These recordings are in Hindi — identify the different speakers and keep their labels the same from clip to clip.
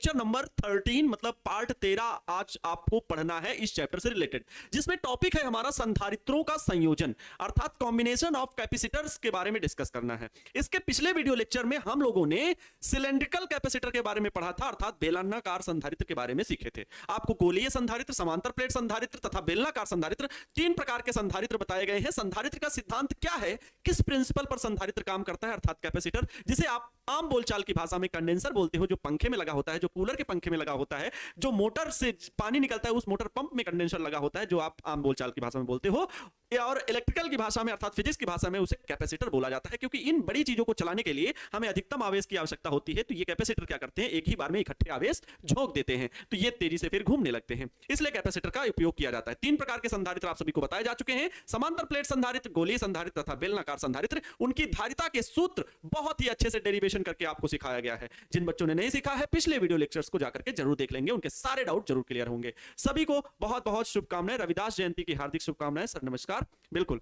Speaker 1: लेक्चर नंबर 13 मतलब पार्ट 13 आज आपको पढ़ना है इस चैप्टर से रिलेटेड, जिसमें टॉपिक है हमारा संधारित्रों का संयोजन अर्थात कॉम्बिनेशन ऑफ कैपेसिटर्स के बारे में डिस्कस करना है। इसके पिछले वीडियो लेक्चर में हम लोगों ने सिलेंड्रिकल कैपेसिटर के बारे में पढ़ा था अर्थात बेलनाकार संधारित्र के बारे में सीखे थे। आपको गोलीय संधारित्र, समांतर प्लेट संधारित्र तथा बेलनाकार संधारित्र, तीन प्रकार के संधारित्र बताए गए हैं। संधारित्र का सिद्धांत क्या है, किस प्रिंसिपल पर संधारित्र काम करता है अर्थात कैपेसिटर, जिसे आप आम बोलचाल की भाषा में कंडेंसर बोलते हो, जो पंखे में लगा होता है, जो कूलर के पंखे में लगा होता है, जो मोटर से पानी निकलता है उस मोटर पंप में कंडेंसर लगा होता है, जो आप आम बोलचाल की भाषा में बोलते हो, और इलेक्ट्रिकल की भाषा में अर्थात फिजिक्स की भाषा में उसे कैपेसिटर बोला जाता है। क्योंकि इन बड़ी चीजों को चलाने के लिए हमें अधिकतम आवेश की आवश्यकता होती है, तो ये कैपेसिटर क्या करते हैं, एक ही बार में इकट्ठे आवेश झोंक देते हैं, तो ये तेजी से फिर घूमने लगते हैं, इसलिए कैपेसिटर का उपयोग किया जाता है। तीन प्रकार के संधारित्र आप सभी को बताए जा चुके हैं, समांतर प्लेट संधारित्र, गोलीय संधारित्र तथा बेलनाकार संधारित्र। उनकी धारिता के सूत्र बहुत ही अच्छे से डेरिवेशन करके आपको सिखाया गया है। जिन बच्चों ने नहीं सीखा है पिछले वीडियो लेक्चर्स को जाकर के जरूर देख लेंगे, उनके सारे डाउट जरूर क्लियर होंगे। सभी को बहुत बहुत शुभकामनाएं, रविदास जयंती की हार्दिक शुभकामनाएं। सर नमस्कार। बिल्कुल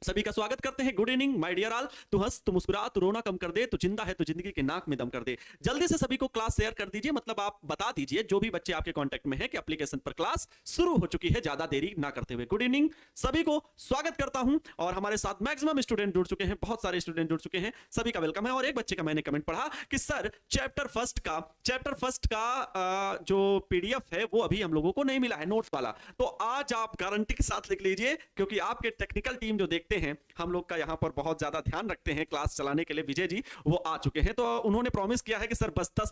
Speaker 1: सभी का स्वागत करते हैं। Good evening my dear all. तू हंस, तू मुस्कुरा, तू रोना कम कर दे, तू जिंदा है तो जिंदगी के नाक में दम कर दे। जल्दी से सभी को क्लास शेयर कर दीजिए, मतलब आप बता दीजिए जो भी बच्चे आपके कांटेक्ट में हैं कि एप्लीकेशन पर क्लास शुरू हो चुकी है, ज्यादा देरी ना करते हुए। गुड इवनिंग, सभी को स्वागत करता हूं। और हमारे साथ मैक्सिमम स्टूडेंट जुड़ चुके हैं, बहुत सारे स्टूडेंट जुड़ चुके हैं, सभी का वेलकम है। और एक बच्चे का मैंने कमेंट पढ़ा कि सर चैप्टर फर्स्ट का जो पीडीएफ है वो अभी हम लोगों को नहीं मिला है, नोट्स वाला। तो आज आप गारंटी के साथ लिख लीजिए, क्योंकि आपके टेक्निकल टीम जो देखते हैं हम लोग का यहाँ पर बहुत ज्यादा ध्यान रखते हैं क्लास चलाने के लिए, विजय जी वो आ चुके हैं। तो उन्होंने प्रॉमिस किया है कि सर बस 10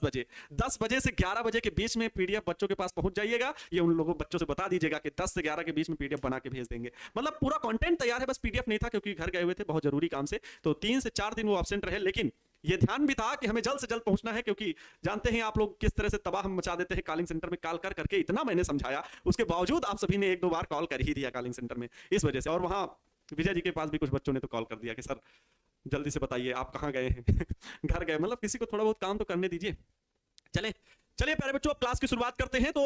Speaker 1: बजे से 11 बजे के बीच में पीडीएफ बच्चों के पास पहुंच जाइएगा। ये उन लोगों बच्चों से बता दीजिएगा कि 10 से 11 के बीच में पीडीएफ बना के भेज देंगे। मतलब पूरा कंटेंट तैयार है, बस पीडीएफ नहीं था क्योंकि घर गए हुए थे बहुत जरूरी काम से, तो 3 से 4 दिन वो एब्सेंट रहे। लेकिन ये ध्यान भी था कि हमें जल्द से जल्द पहुंचना है, क्योंकि जानते हैं आप लोग किस तरह से तबाह हम मचा देते हैं। कॉलिंग सेंटर में कॉल कर करके इतना मैंने समझाया, उसके बावजूद आप सभी ने 1-2 बार कॉल कर ही दिया कॉलिंग सेंटर में, इस वजह से। और वहां विजय जी के पास भी कुछ बच्चों ने तो कॉल कर दिया कि सर जल्दी से बताइए आप कहां गए हैं घर गए, मतलब किसी को थोड़ा बहुत काम तो करने दीजिए। चलिए प्यारे बच्चों, अब क्लास की शुरुआत करते हैं। तो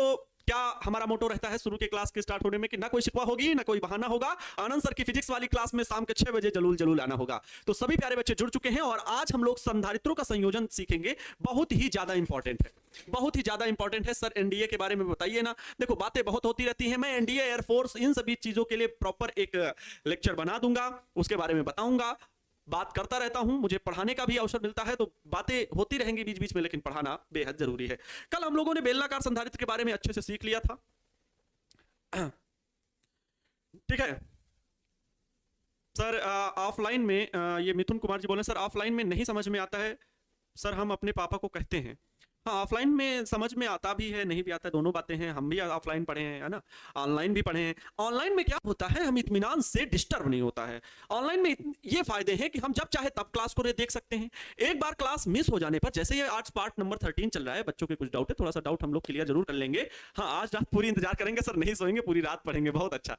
Speaker 1: क्या हमारा मोटो रहता है शुरू के क्लास के स्टार्ट होने में कि ना कोई शिकवा होगी ना कोई बहाना होगा। आनंद सर की फिजिक्स वाली क्लास में शाम के 6 बजे जरूर आना होगा। तो सभी प्यारे बच्चे जुड़ चुके हैं और आज हम लोग संधारित्रों का संयोजन सीखेंगे। बहुत ही ज्यादा इंपॉर्टेंट है, बहुत ही ज्यादा इंपॉर्टेंट है। सर एनडीए के बारे में बताइए ना। देखो बातें बहुत होती रहती हैं, मैं एनडीए, एयरफोर्स, इन सभी चीजों के लिए प्रॉपर एक लेक्चर बना दूंगा, उसके बारे में बताऊंगा, बात करता रहता हूं। मुझे पढ़ाने का भी अवसर मिलता है, तो बातें होती रहेंगी बीच बीच में, लेकिन पढ़ाना बेहद जरूरी है। कल हम लोगों ने बेलनाकार संधारित्र के बारे में अच्छे से सीख लिया था, ठीक है सर। ऑफलाइन में ये मिथुन कुमार जी बोले सर ऑफलाइन में नहीं समझ में आता है सर, हम अपने पापा को कहते हैं। हाँ, ऑफलाइन में समझ में आता भी है, नहीं भी आता है, दोनों बातें हैं। हम भी ऑफलाइन पढ़े हैं, है ना, ऑनलाइन भी पढ़े हैं। ऑनलाइन में क्या होता है, हम इत्मीनान से डिस्टर्ब नहीं होता है। ऑनलाइन में ये फायदे हैं कि हम जब चाहे तब क्लास को देख सकते हैं। एक बार क्लास मिस हो जाने पर, जैसे ये आज पार्ट नंबर 13 चल रहा है, बच्चों के कुछ डाउट है, थोड़ा सा डाउट हम लोग क्लियर जरूर कर लेंगे। हाँ, आज रात पूरी इंतजार करेंगे सर, नहीं सोएंगे, पूरी रात पढ़ेंगे, बहुत अच्छा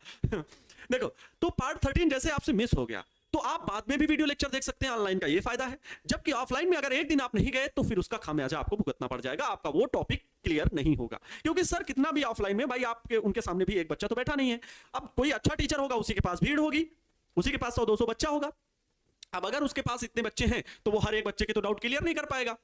Speaker 1: देखो, तो पार्ट 13 जैसे आपसे मिस हो गया तो आप बाद में भी वीडियो लेक्चर देख सकते हैं, ऑनलाइन का ये फायदा है। जबकि ऑफलाइन में अगर एक दिन आप नहीं गए तो फिर उसका खामियाजा आपको भुगतना पड़ जाएगा, आपका वो टॉपिक क्लियर नहीं होगा। क्योंकि सर कितना भी ऑफलाइन में भाई आपके उनके सामने भी एक बच्चा तो बैठा नहीं है। अब कोई अच्छा टीचर होगा, उसी के पास भीड़ होगी, उसी के पास 100-200 बच्चा होगा। अब अगर उसके पास इतने बच्चे हैं तो वो हर एक बच्चे के तो डाउट क्लियर नहीं कर पाएगा,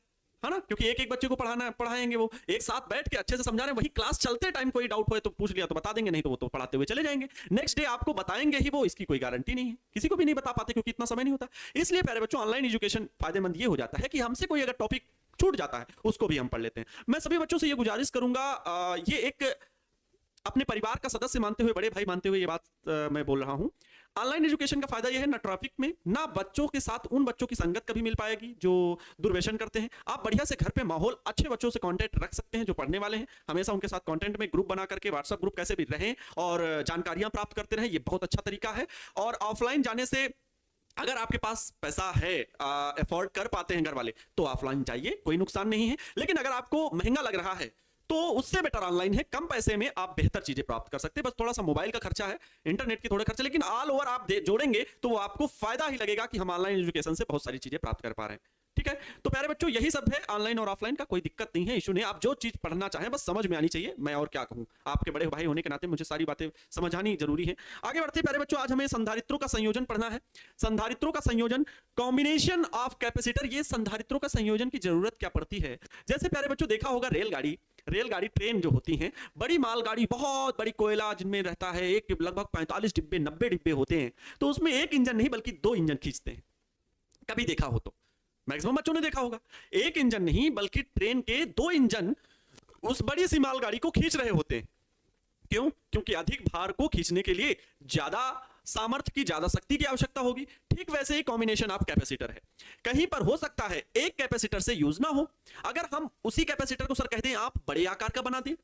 Speaker 1: है ना, क्योंकि एक एक बच्चे को पढ़ाएंगे, वो एक साथ बैठ के अच्छे से समझा रहे हैं। वही क्लास चलते टाइम कोई डाउट हो तो पूछ लिया तो बता देंगे, नहीं तो वो तो पढ़ाते हुए चले जाएंगे। नेक्स्ट डे आपको बताएंगे ही वो, इसकी कोई गारंटी नहीं है, किसी को भी नहीं बता पाते क्योंकि इतना समय नहीं होता। इसलिए प्यारे बच्चों, ऑनलाइन एजुकेशन फायदेमंद ये हो जाता है कि हमसे कोई अगर टॉपिक छूट जाता है उसको भी हम पढ़ लेते हैं। मैं सभी बच्चों से ये गुजारिश करूंगा, ये एक अपने परिवार का सदस्य मानते हुए, बड़े भाई मानते हुए ये बात मैं बोल रहा हूं। ऑनलाइन एजुकेशन का फायदा यह है, ना ट्रैफिक में, ना बच्चों के साथ उन बच्चों की संगत कभी मिल पाएगी जो दुर्व्यसन करते हैं। आप बढ़िया से घर पे माहौल, अच्छे बच्चों से कांटेक्ट रख सकते हैं जो पढ़ने वाले हैं। हमेशा उनके साथ कांटेक्ट में ग्रुप बना करके, व्हाट्सएप ग्रुप कैसे भी रहें और जानकारियां प्राप्त करते रहें, ये बहुत अच्छा तरीका है। और ऑफलाइन जाने से अगर आपके पास पैसा है, अफोर्ड कर पाते हैं घर वाले, तो ऑफलाइन जाइए, कोई नुकसान नहीं है। लेकिन अगर आपको महंगा लग रहा है तो उससे बेटर ऑनलाइन है, कम पैसे में आप बेहतर चीजें प्राप्त कर सकते हैं। बस थोड़ा सा मोबाइल का खर्चा है, इंटरनेट की थोड़ा खर्चा, लेकिन ऑल ओवर आप जोड़ेंगे तो वो आपको फायदा ही लगेगा कि हम ऑनलाइन एजुकेशन से बहुत सारी चीजें प्राप्त कर पा रहे हैं। ठीक है। तो प्यारे बच्चों यही सब है, ऑनलाइन और ऑफलाइन का कोई दिक्कत नहीं है, इशू नहीं है। आप जो चीज पढ़ना चाहें बस समझ में आनी चाहिए, मैं और क्या कहूं, आपके बड़े भाई होने के नाते मुझे सारी बातें समझानी जरूरी है। आगे बढ़ते हैं प्यारे बच्चों, आज हमें संधारित्रों का संयोजन पढ़ना है। संधारित्रों का संयोजन, कॉम्बिनेशन ऑफ कैपेसिटर, ये संधारित्रों का संयोजन की जरूरत क्या पड़ती है। जैसे प्यारे बच्चों देखा होगा रेलगाड़ी ट्रेन जो होती हैं, बड़ी मालगाड़ी, बहुत बड़ी कोयला जिनमें रहता है, एक लगभग 45 डिब्बे 90 डिब्बे होते हैं, तो उसमें एक इंजन नहीं बल्कि 2 इंजन खींचते हैं। कभी देखा हो तो, मैक्सिमम बच्चों ने देखा होगा, एक इंजन नहीं बल्कि ट्रेन के 2 इंजन उस बड़ी सी मालगाड़ी को खींच रहे होते हैं। क्यों? क्योंकि अधिक भार को खींचने के लिए ज्यादा सामर्थ्य की, ज्यादा शक्ति की आवश्यकता होगी। ठीक वैसे ही कॉम्बिनेशन ऑफ कैपेसिटर है। कहीं पर हो सकता है एक कैपेसिटर से यूज ना हो, अगर हम उसी कैपेसिटर को सर कहते हैं आप बड़े आकार का बना दें,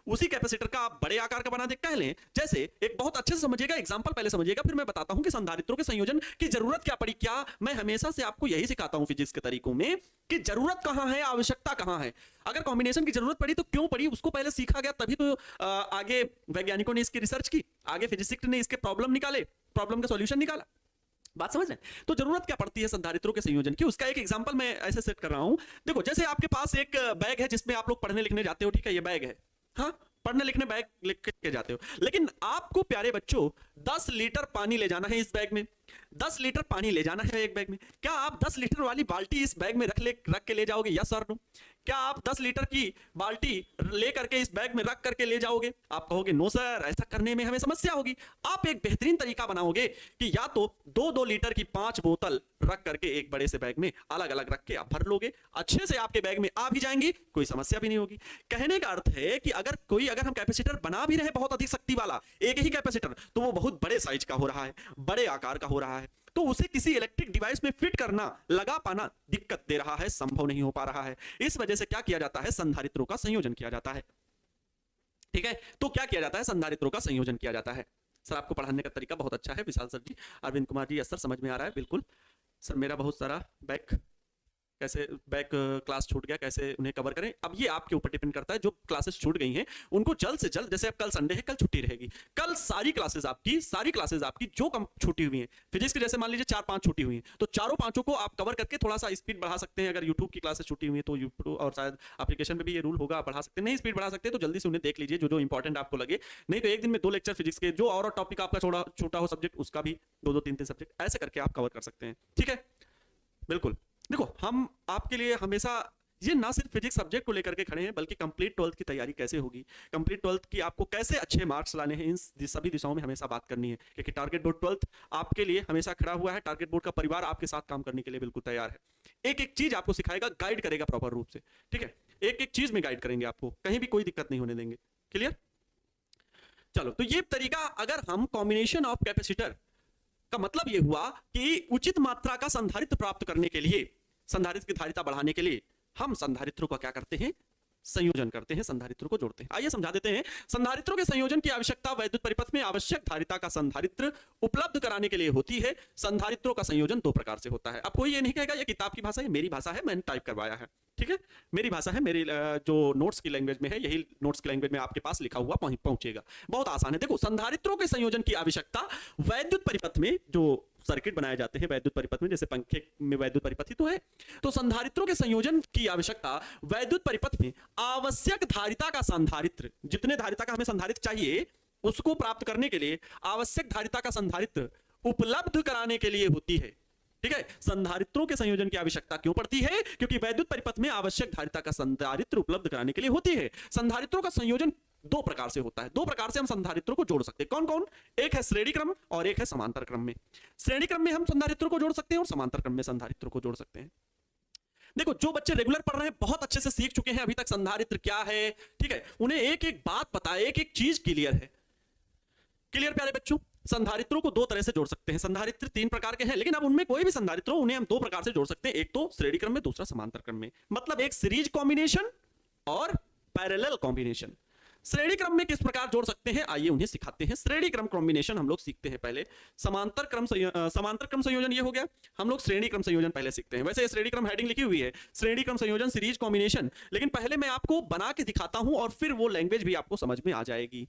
Speaker 1: उसी कैपेसिटर का आप बड़े आकार का बना दे, कह लें जैसे, एक बहुत अच्छे से समझिएगा, एग्जांपल पहले समझिएगा, फिर मैं बताता हूं कि संधारित्रों के संयोजन की जरूरत क्या पड़ी। क्या मैं हमेशा से आपको यही सिखाता हूं फिजिक्स के तरीकों में कि जरूरत कहां है, आवश्यकता कहां है। अगर कॉम्बिनेशन की जरूरत पड़ी तो क्यों पड़ी, उसको पहले सीखा गया, तभी तो आगे वैज्ञानिकों ने इसकी रिसर्च की, आगे फिजिसिस्ट ने इसके प्रॉब्लम निकाले, प्रॉब्लम का सॉल्यूशन निकाला। बात समझ रहे हैं? तो जरूरत क्या पड़ती है संधारित्रों के संयोजन की, उसका एक एग्जांपल मैं ऐसे सेट कर रहा हूं। देखो, जैसे आपके पास एक बैग है जिसमें आप लोग पढ़ने लिखने जाते हो, ठीक है, ये बैग है, हाँ, पढ़ने लिखने बैग लेके के जाते हो, लेकिन आपको प्यारे बच्चों 10 लीटर पानी ले जाना है इस बैग में, 10 लीटर पानी ले जाना है एक बैग में। क्या आप 10 लीटर वाली बाल्टी इस बैग में रख के ले जाओगे? यस और नो? क्या आप 10 लीटर की बाल्टी ले करके इस बैग में रख करके ले जाओगे? आप कहोगे नो सर, ऐसा करने में हमें समस्या होगी। आप एक बेहतरीन तरीका बनाओगे कि या तो 2-2 लीटर की 5 बोतल रख करके एक बड़े से बैग में अलग अलग रख के आप भर लोगे, अच्छे से आपके बैग में आ भी जाएंगी, कोई समस्या भी नहीं होगी। कहने का अर्थ है कि अगर हम कैपेसिटर बना भी रहे बहुत अधिक शक्ति वाला, एक ही कैपेसिटर, तो वो बहुत बड़े साइज का हो रहा है, बड़े आकार का हो रहा है, तो उसे किसी इलेक्ट्रिक डिवाइस में फिट करना, लगा पाना दिक्कत दे रहा है, संभव नहीं हो पा रहा है। इस वजह से क्या किया जाता है, संधारित्रों का संयोजन किया जाता है। ठीक है, तो क्या किया जाता है, संधारित्रों का संयोजन किया जाता है। सर आपको पढ़ाने का तरीका बहुत अच्छा है विशाल सर जी, अरविंद कुमार जी, यस सर, समझ में आ रहा है बिल्कुल। सर मेरा बहुत सारा बैक क्लास छूट गया, कैसे उन्हें कवर करें, अब ये आपके ऊपर डिपेंड करता है। जो क्लासेस छूट गई हैं उनको जल्द से जल्द, जैसे अब कल संडे है, कल छुट्टी रहेगी, कल सारी क्लासेस आपकी जो कम छुट्टी हुई हैं, फिजिक्स की जैसे मान लीजिए 4-5 छुट्टी हुई हैं, तो चारों पांचों को आप कवर करके थोड़ा सा स्पीड बढ़ा सकते हैं। अगर यूट्यूब की क्लासेस छुट्टी हुई है तो यूट्यूब और शायद एप्लीकेशन में भी ये रूल होगा, बढ़ा सकते हैं, नहीं स्पीड बढ़ा सकते तो जल्दी से उन्हें देख लीजिए जो इंपॉर्टेंट आपको लगे। नहीं तो एक दिन में 2 लेक्चर फिजिक्स के, जो और टॉपिक आपका छोटा हो सब्जेक्ट, उसका भी 2-2 3-3 सब्जेक्ट ऐसे करके आप कवर कर सकते हैं। ठीक है, बिल्कुल। देखो, हम आपके लिए हमेशा ये ना सिर्फ फिजिक्स सब्जेक्ट को लेकर के खड़े हैं, बल्कि कंप्लीट 12th की तैयारी कैसे होगी, कंप्लीट 12th की आपको कैसे अच्छे मार्क्स लाने हैं, इन सभी दिशाओं में हमेशा बात करनी है। क्योंकि टारगेट बोर्ड 12th आपके लिए हमेशा खड़ा हुआ है, टारगेट बोर्ड का परिवार आपके साथ काम करने के लिए बिल्कुल तैयार है। एक एक चीज आपको सिखाएगा, गाइड करेगा प्रॉपर रूप से। ठीक है, एक एक चीज में गाइड करेंगे आपको, कहीं भी कोई दिक्कत नहीं होने देंगे। क्लियर? चलो, तो ये तरीका, अगर हम कॉम्बिनेशन ऑफ कैपेसिटर का मतलब ये हुआ कि उचित मात्रा का संधारित्र प्राप्त करने के लिए, संधारित्र की धारिता बढ़ाने के लिए हम संधारित्रों का क्या करते हैं, संयोजन करते हैं, संधारित्रों को जोड़ते हैं। आइए समझा देते हैं। संधारित्रों के संयोजन की आवश्यकता वैद्युत परिपथ में आवश्यक धारिता का संधारित्र उपलब्ध कराने के लिए होती है। संधारित्रों का संयोजन 2 प्रकार से होता है। अब कोई ये नहीं कहेगा ये किताब की भाषा है, मेरी भाषा है, मैंने टाइप करवाया है। ठीक है, मेरी भाषा है, मेरी जो नोट्स की लैंग्वेज में है, यही नोट्स की लैंग्वेज में आपके पास लिखा हुआ पहुंचेगा। बहुत आसान है। देखो, संधारित्रों के संयोजन की आवश्यकता वैद्युत परिपथ में, जो सर्किट बनाए जाते हैं वैद्युत परिपथ में, जैसे पंखे में वैद्युत परिपथ ही तो है, तो संधारित्रों के संयोजन की आवश्यकता वैद्युत परिपथ में आवश्यक धारिता का संधारित्र, जितने धारिता का हमें संधारित्र चाहिए उसको प्राप्त करने के लिए आवश्यक धारिता का संधारित्र उपलब्ध कराने के लिए होती है। ठीक है, संधारित्रों के संयोजन की आवश्यकता क्यों पड़ती है? क्योंकि वैद्युत परिपथ में आवश्यक धारिता का संधारित्र उपलब्ध कराने के लिए होती है। संधारित्रों का संयोजन 2 प्रकार से होता है। 2 प्रकार से हम संधारित्रों को जोड़ सकते हैं। कौन कौन? एक है श्रेणी क्रम और एक है समांतर क्रम में। श्रेणी क्रम में हम संधारित्रों को जोड़ सकते हैं और समांतर क्रम में संधारित्रों को जोड़ सकते हैं। देखो, जो बच्चे रेगुलर पढ़ रहे हैं, बहुत अच्छे से सीख चुके हैं अभी तक संधारित्र क्या है, ठीक है, उन्हें एक एक बात पता है, एक एक चीज क्लियर है। क्लियर प्यारे बच्चों? संधारित्रों को 2 तरह से जोड़ सकते हैं। संधारित्र 3 प्रकार के हैं, लेकिन अब उनमें कोई भी संधारित्र हो, उन्हें हम 2 प्रकार से जोड़ सकते हैं। एक तो श्रेणी क्रम में, दूसरा समांतर क्रम में। मतलब एक सीरीज कॉम्बिनेशन और पैरेलल कॉम्बिनेशन। श्रेणी क्रम में किस प्रकार जोड़ सकते हैं, आइए उन्हें सिखाते हैं। श्रेणी क्रम कॉम्बिनेशन हम लोग सीखते हैं पहले। समांतर क्रम संयोजन ये हो गया। हम लोग श्रेणी क्रम संयोजन पहले सीखते हैं। वैसे श्रेणी क्रम हेडिंग लिखी हुई है, श्रेणी क्रम संयोजन सीरीज कॉम्बिनेशन, लेकिन पहले मैं आपको बना के दिखाता हूं और फिर वो लैंग्वेज भी आपको समझ में आ जाएगी।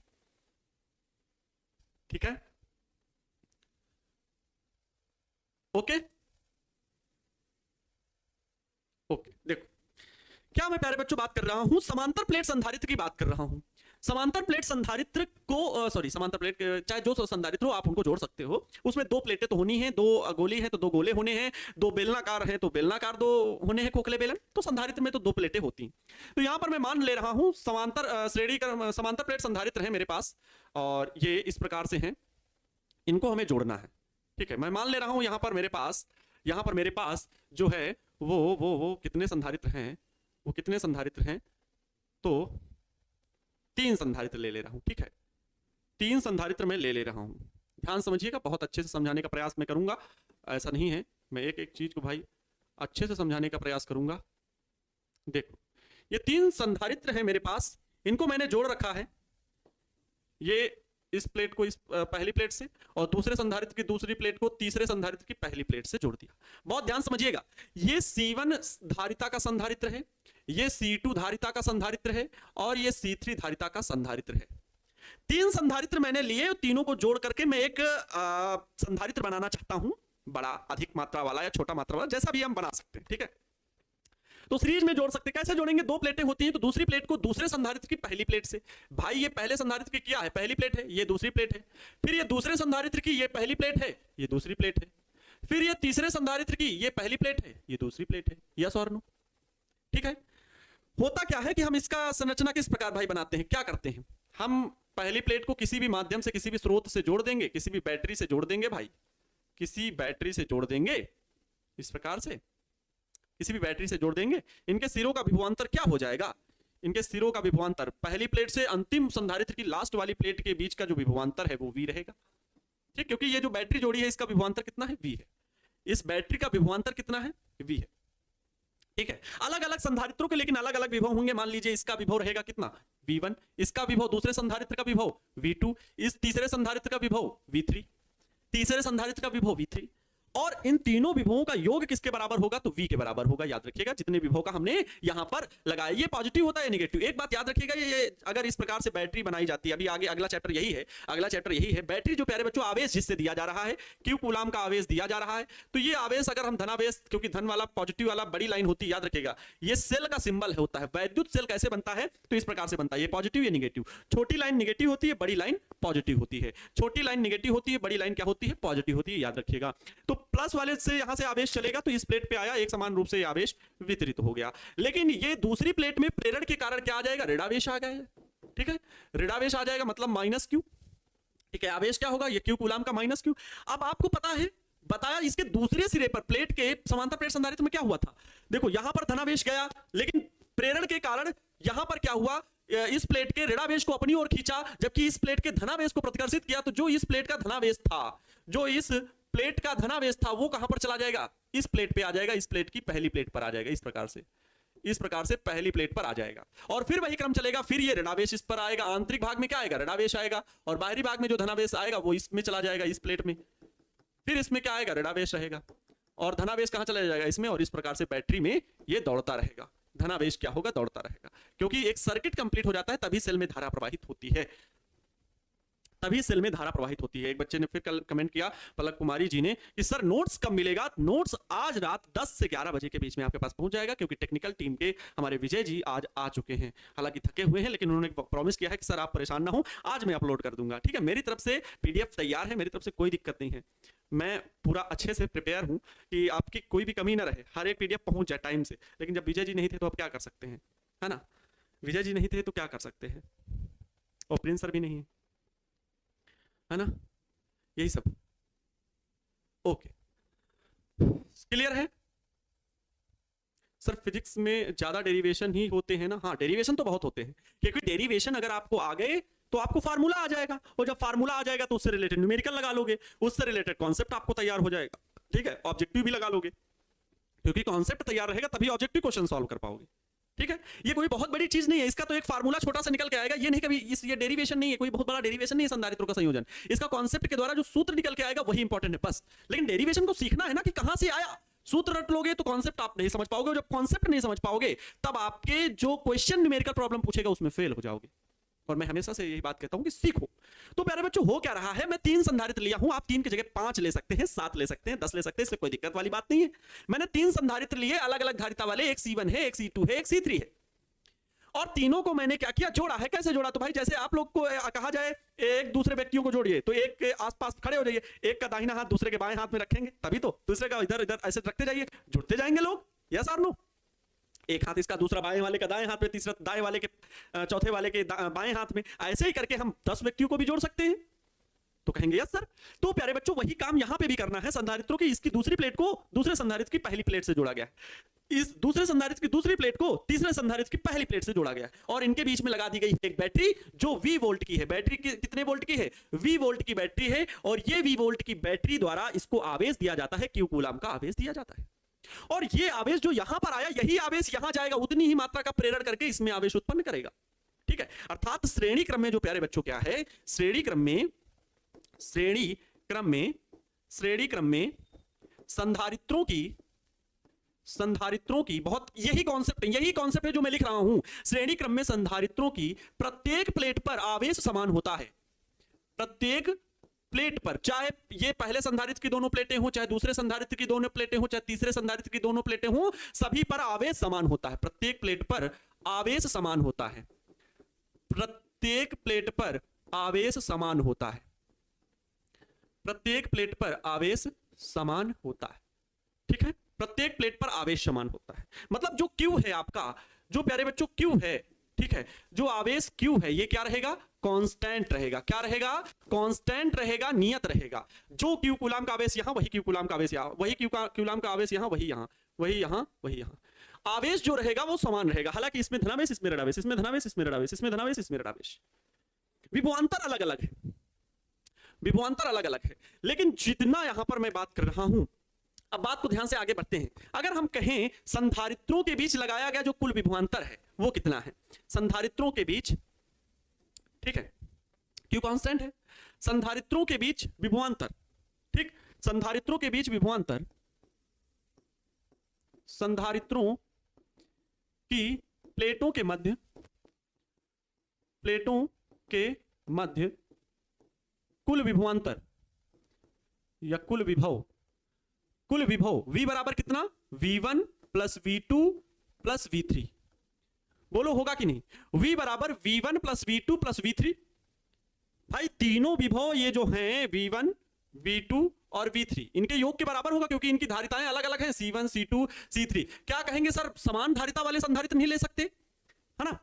Speaker 1: ठीक है, ओके। ओके, देखो क्या मैं प्यारे बच्चों बात कर रहा हूं, समांतर प्लेट संधारित्र की बात कर रहा हूं। समांतर प्लेट संधारित्र को सॉरी समांतर प्लेट चाहे जो संधारित्र हो आप उनको जोड़ सकते हो। उसमें दो प्लेटें तो होनी है, दो गोली है तो दो गोले होने हैं, दो बेलनाकार है तो बेलनाकार दो होने हैं, खोखले बेलन। तो संधारित्र में तो दो प्लेटें होती हैं। तो यहां पर मैं मान ले रहा हूं समांतर श्रेणी समांतर प्लेट संधारित्र है मेरे पास, और ये इस प्रकार से हैं, इनको हमें जोड़ना है। ठीक है, मैं मान ले रहा हूं यहां पर मेरे पास जो है वो कितने संधारित्र हैं, वो कितने संधारित्र हैं, तो 3 संधारित्र ले रहा हूं। ठीक है, 3 संधारित्र मैं ले रहा हूं। ध्यान समझिएगा, बहुत अच्छे से समझाने का प्रयास मैं करूंगा। ऐसा नहीं है, मैं एक एक चीज को भाई अच्छे से समझाने का प्रयास करूंगा। देखो ये 3 संधारित्र है मेरे पास, इनको मैंने जोड़ रखा है, ये इस प्लेट को इस पहली प्लेट से, और दूसरे संधारित्र की दूसरी प्लेट को तीसरे संधारित्र की पहली प्लेट से जोड़ दिया। बहुत ध्यान समझिएगा, ये C1 धारिता का संधारित्र है, ये C2 धारिता का संधारित्र है, और ये C3 धारिता का संधारित्र है। 3 संधारित्र मैंने लिए, तीनों को जोड़ करके मैं एक संधारित्र बनाना चाहता हूं, बड़ा अधिक मात्रा वाला या छोटा मात्रा वाला, जैसा भी हम बना सकते हैं। ठीक है, तो सीरीज में जोड़ सकते हैं। कैसे जोड़ेंगे, दो प्लेटें होती हैं तो दूसरी प्लेट को दूसरे संधारित्र की पहली प्लेट से, भाई ये पहले संधारित्र की क्या है, पहली प्लेट है, ये दूसरी प्लेट है। फिर ये दूसरे संधारित्र की ये पहली प्लेट है, ये दूसरी प्लेट है। फिर ये तीसरे संधारित्र की ये पहली प्लेट है, ये दूसरी प्लेट है। यस और नो? ठीक है, होता क्या है कि हम इसका संरचना किस प्रकार भाई बनाते हैं, क्या करते हैं, हम पहली प्लेट को किसी भी माध्यम से, किसी भी स्रोत से जोड़ देंगे, किसी भी बैटरी से जोड़ देंगे भाई, किसी बैटरी से जोड़ देंगे, इस प्रकार से किसी भी बैटरी से जोड़ देंगे। इनके सिरों का विभवांतर क्या हो जाएगा, इनके सिरों का विभवांतर पहली प्लेट से अंतिम संधारित्र की लास्ट वाली प्लेट के बीच का जो विभवांतर है वो V रहेगा। ठीक, क्योंकि ये जो बैटरी जोड़ी है इसका विभवांतर कितना है, V है। इस बैटरी का विभवांतर कितना है, V है। ठीक है, अलग अलग संधारित्रों के लेकिन अलग अलग विभव होंगे। मान लीजिए इसका विभव रहेगा कितना, V1, इसका विभव दूसरे संधारित्र का विभव V2, इस तीसरे संधारित्र का विभव V3, तीसरे संधारित्र का विभव V3, और इन तीनों विभवों का योग किसके बराबर होगा, तो V के बराबर होगा। याद रखिएगा, जितने विभव का हमने यहां पर लगाया, ये पॉजिटिव होता है नेगेटिव। एक बात याद रखिएगा, ये अगर इस प्रकार से बैटरी बनाई जाती है, अभी आगे अगला चैप्टर यही है, बैटरी जो प्यारे बच्चों आवेश जिससे दिया जा रहा है, Q कूलाम का आवेश दिया जा रहा है, तो ये आवेश अगर हम धनावेश, क्योंकि धन वाला पॉजिटिव वाला बड़ी लाइन होती है, याद रखिएगा ये सेल का सिंबल होता है। वैद्युत सेल कैसे बनता है, तो इस प्रकार से बनता है, ये पॉजिटिव, ये निगेटिव। छोटी लाइन निगेटिव होती है, बड़ी लाइन पॉजिटिव होती है। छोटी लाइन निगेटिव होती है, बड़ी लाइन क्या होती है, पॉजिटिव होती है। याद रखिएगा, तो प्लस वाले से यहां से आवेश चलेगा तो इस प्लेट पे आया, एक समान रूप से आवेश वितरित हो गया। लेकिन ये दूसरी प्लेट में प्रेरण के कारण क्या आ जाएगा, ऋणावेश आ जाएगा। ठीक है, ऋणावेश आ जाएगा, मतलब -Q। ठीक है, आवेश क्या होगा, ये Q कूलाम का -Q। अब आपको पता है, बताया इसके दूसरे सिरे पर प्लेट के समांतर प्लेट संधारित्र में क्या हुआ था। देखो यहां पर धनावेश गया, लेकिन प्रेरण के कारण यहां पर क्या हुआ, इस प्लेट के ऋणावेश को अपनी ओर खींचा, जबकि इस प्लेट के धनावेश को प्रतिकर्षित किया। तो जो इस प्लेट का धनावेश था, जो इस प्लेट का धनावेश था, वो कहां पर चला जाएगा, इस प्लेट पे आ जाएगा, इस प्लेट की पहली प्लेट पर आ जाएगा। इस प्रकार से पहली प्लेट पर आ जाएगा, और फिर वही क्रम चलेगा। फिर ये ऋणावेश इस पर आएगा, आंतरिक भाग में क्या आएगा, ऋणावेश आएगा, और बाहरी भाग में जो धनावेश आएगा वो इसमें चला जाएगा, इस प्लेट में। फिर इसमें क्या आएगा, ऋणावेश रहेगा, और धनावेश कहां चला जाएगा, इसमें। और इस प्रकार से बैटरी में ये दौड़ता रहेगा, धनावेश क्या होगा, दौड़ता रहेगा, क्योंकि एक सर्किट कंप्लीट हो जाता है तभी सेल में धारा प्रवाहित होती है, तभी सेल में धारा प्रवाहित होती है। एक बच्चे ने फिर कल कमेंट किया, पलक कुमारी जी ने, कि सर नोट्स कब मिलेगा। नोट्स आज रात 10 से 11 बजे के बीच में आपके पास पहुंच जाएगा, क्योंकि टेक्निकल टीम के हमारे विजय जी आज आ चुके हैं। हालांकि थके हुए हैं, लेकिन उन्होंने प्रॉमिस किया है कि सर आप परेशान ना हो, आज मैं अपलोड कर दूंगा। ठीक है, मेरी तरफ से PDF तैयार है, मेरी तरफ से कोई दिक्कत नहीं है, मैं पूरा अच्छे से प्रिपेयर हूं कि आपकी कोई भी कमी ना रहे, हर एक PDF पहुंच जाए टाइम से। लेकिन जब विजय जी नहीं थे तो आप क्या कर सकते हैं, है ना, विजय जी नहीं थे तो क्या कर सकते हैं, और प्रिंस सर भी नहीं है ना, यही सब। ओके, क्लियर है सर। फिजिक्स में ज्यादा डेरिवेशन ही होते हैं ना, हाँ डेरिवेशन तो बहुत होते हैं, क्योंकि डेरिवेशन अगर आपको आ गए तो आपको फार्मूला आ जाएगा, और जब फार्मूला आ जाएगा तो उससे रिलेटेड न्यूमेरिकल लगा लोगे, उससे रिलेटेड कॉन्सेप्ट आपको तैयार हो जाएगा। ठीक है, ऑब्जेक्टिव भी लगा लोगे, क्योंकि कॉन्सेप्ट तैयार रहेगा तभी ऑब्जेक्टिव क्वेश्चन सॉल्व कर पाओगे। ठीक है, ये कोई बहुत बड़ी चीज नहीं है, इसका तो एक फार्मूला छोटा सा निकल के आएगा, ये नहीं कभी ये डेरिवेशन नहीं है, कोई बहुत बड़ा डेरिवेशन नहीं है संधारित्रों का संयोजन। इसका कॉन्सेप्ट के द्वारा जो सूत्र निकल के आएगा वही इंपॉर्टेंट है बस। लेकिन डेरिवेशन को सीखना है ना, कि कहां से आया, सूत्र रट लोगे तो कॉन्सेप्ट आप नहीं समझ पाओगे, जब कॉन्सेप्ट नहीं समझ पाओगे तब आपके जो क्वेश्चन न्यूमेरिकल प्रॉब्लम पूछेगा उसमें फेल हो जाओगे। और मैं हमेशा से यही बात कहता हूं कि सीखो। तो प्यारे बच्चों हो क्या रहा है, मैं 3 संधारित्र लिया हूं, आप 3 की जगह 5 ले सकते हैं, 7 ले सकते हैं, 10 ले सकते हैं, इसमें कोई दिक्कत वाली बात नहीं है। मैंने 3 संधारित्र लिए, अलग अलग धारिता वाले, एक C1 है, एक C2 है, एक C3 है, और तीनों को मैंने क्या किया, जोड़ा है। कैसे जोड़ा? तो भाई जैसे आप लोग को कहा जाए एक दूसरे व्यक्तियों को जोड़िए, तो एक के आसपास खड़े हो जाइए, एक का दाहिना हाथ दूसरे के बाएं हाथ में रखेंगे, तभी तो दूसरे का इधर इधर ऐसे रखते जाइए, जुड़ते जाएंगे लोग। यस और नो? एक हाथ इसका, दूसरा बाएं वाले का दाएं हाथ में, तीसरा दाएं वाले के चौथे वाले के बाएं हाथ में, ऐसे ही करके हम 10 व्यक्तियों को भी जोड़ सकते हैं। तो कहेंगे यस सर। तो प्यारे बच्चों वही काम यहां पे भी करना है। संधारित्रों की इसकी दूसरी प्लेट को दूसरे संधारित्र की पहली प्लेट से जोड़ा गया है, इस दूसरे संधारित्र की दूसरी प्लेट को तीसरे संधारित्र की पहली प्लेट से जोड़ा गया है, और इनके बीच में लगा दी गई एक बैटरी जो V वोल्ट की है। बैटरी कितने वोल्ट की है? V वोल्ट की बैटरी है, और ये V वोल्ट की बैटरी द्वारा इसको आवेश दिया जाता है, Q कूलम का आवेश दिया जाता है। और ये आवेश जो यहां पर आया, यही आवेश यहां जाएगा, उतनी ही मात्रा का प्रेरण करके इसमें आवेश उत्पन्न करेगा। ठीक है, अर्थात श्रेणी क्रम में जो प्यारे बच्चों क्या है, श्रेणी क्रम में संधारित्रों की बहुत यही कॉन्सेप्ट है जो मैं लिख रहा हूं। श्रेणी क्रम में संधारित्रों की प्रत्येक प्लेट पर आवेश समान होता है। प्रत्येक प्लेट पर, चाहे ये पहले संधारित्र की दोनों प्लेटें हो, चाहे दूसरे संधारित्र की दोनों प्लेटें हो, चाहे तीसरे संधारित्र की दोनों प्लेटें हो, सभी पर आवेश समान होता है। प्रत्येक प्लेट पर आवेश समान होता है। प्रत्येक प्लेट पर आवेश समान होता है। प्रत्येक प्लेट पर आवेश समान होता है। ठीक है, प्रत्येक प्लेट पर आवेश समान होता है। मतलब जो Q है आपका, जो प्यारे बच्चों Q है, ठीक है, जो आवेश Q है ये क्या रहेगा? कांस्टेंट रहेगा। क्या रहेगा? कांस्टेंट रहेगा, नियत रहेगा। जो Q कूलम का आवेश यहां, वही Q कूलम का आवेश यहां, वही Q कूलम का आवेश यहां, वही यहां, वही यहां, वही यहां। आवेश जो रहेगा वो समान रहेगा। हालांकि इसमें धनावेश, इसमें ऋणावेश, इसमें धनावेश, इसमें ऋणावेश, इसमें धनावेश, इसमें ऋणावेश, विभवांतर अलग अलग है, विभवांतर अलग अलग है। लेकिन जितना यहां पर मैं बात कर रहा हूं, अब बात को ध्यान से आगे बढ़ते हैं। अगर हम कहें संधारित्रों के बीच लगाया गया जो कुल विभवांतर है वो कितना है? संधारित्रों के बीच, ठीक है, Q कांस्टेंट है, संधारित्रों के बीच विभवांतर, ठीक, संधारित्रों के बीच विभवांतर, संधारित्रों की प्लेटों के मध्य, प्लेटों के मध्य कुल विभवांतर या कुल विभव, कुल विभव V बराबर कितना? V1 plus V2 plus V3। बोलो होगा कि नहीं? V बराबर V1 plus V2 plus V3। भाई तीनों विभव ये जो हैं V1, V2 और V3, इनके योग के बराबर होगा, क्योंकि इनकी धारिताएं अलग अलग हैं, C1, C2, C3। क्या कहेंगे सर, समान धारिता वाले संधारित्र नहीं ले सकते, है ना?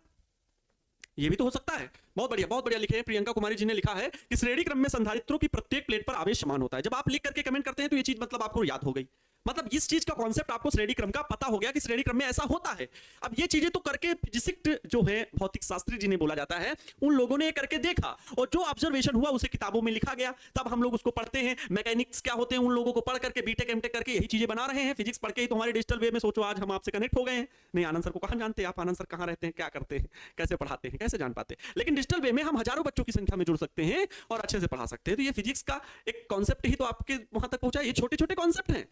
Speaker 1: ये भी तो हो सकता है। बहुत बढ़िया लिखे हैं, प्रियंका कुमारी जी ने लिखा है कि श्रेणी क्रम में संधारित्रों की प्रत्येक प्लेट पर आवेश समान होता है। जब आप लिख करके कमेंट करते हैं तो ये चीज मतलब आपको याद हो गई, मतलब इस चीज का कॉन्सेप्ट आपको श्रेणी क्रम का पता हो गया कि श्रेणी क्रम में ऐसा होता है। अब ये चीजें तो करके फिजिसिस्ट जो है, भौतिक शास्त्री जिन्हें बोला जाता है, उन लोगों ने करके देखा, और जो ऑब्जर्वेशन हुआ उसे किताबों में लिखा गया, तब हम लोग उसको पढ़ते हैं। मैकेनिक्स क्या होते हैं उन लोगों को पढ़ करके बीटेक एमटेक करके यही चीजें बना रहे हैं। फिजिक्स पढ़ के ही तो हमारे डिजिटल वे में सोचो आज हम आपसे कनेक्ट हो गए हैं। नहीं, आनंद सर को कहां जानते हैं आप? आनंद सर कहां रहते हैं, क्या करते हैं, कैसे पढ़ाते हैं, कैसे जान पाते हैं? लेकिन डिजिटल वे में हम हजारों बच्चों की संख्या में जुड़ सकते हैं और अच्छे से पढ़ा सकते हैं। तो ये फिजिक्स का एक कॉन्सेप्ट ही तो आपके वहां तक पहुंचा। ये छोटे छोटे कॉन्सेप्ट हैं,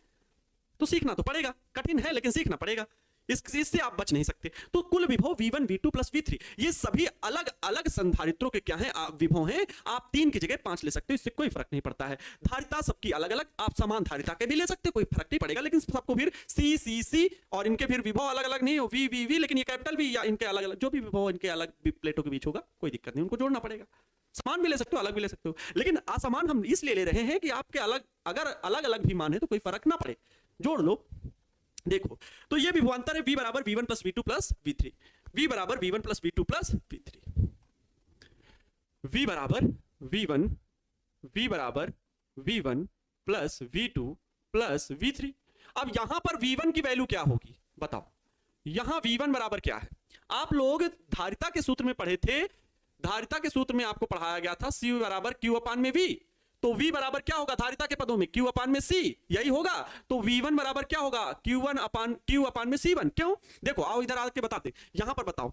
Speaker 1: तो सीखना तो पड़ेगा, कठिन है लेकिन सीखना पड़ेगा, इससे आप बच नहीं सकते। तो कुल विभव V1, V2 प्लस V3, ये सभी अलग अलग संधारित्रों के क्या हैं? विभव हैं। आप 3 की जगह 5 ले सकते हो, इससे कोई फर्क नहीं पड़ता है। धारिता सबकी अलग अलग, आप समान धारिता के भी ले सकते हो, कोई फर्क नहीं पड़ेगा। लेकिन सबको फिर C, और इनके फिर विभव अलग अलग नहीं हो, V, लेकिन ये कैपिटल V या इनके अलग अलग जो भी विभव इनके अलग प्लेटों के बीच होगा, कोई दिक्कत नहीं, उनको जोड़ना पड़ेगा। समान भी ले सकते हो, अलग भी ले सकते हो, लेकिन असमान हम इसलिए ले रहे हैं कि आपके अलग, अगर अलग अलग भी मान है तो कोई फर्क ना पड़े, जोड़ लो। देखो, तो ये विभवांतर है V बराबर V1 plus V2 plus V3, V बराबर V1 plus V2 plus V3, V बराबर V1, V बराबर V1 plus V2 plus V3। अब यहां पर V1 की वैल्यू क्या होगी बताओ? यहां V1 बराबर क्या है? आप लोग धारिता के सूत्र में पढ़े थे, धारिता के सूत्र में आपको पढ़ाया गया था C बराबर Q अपान में V। तो V बराबर क्या होगा धारिता के पदों में? Q अपान में C, यही होगा। तो V1 बराबर क्या होगा? Q1 अपान Q अपान में C1। क्यों? देखो आओ इधर आके बताते, यहां पर बताओ,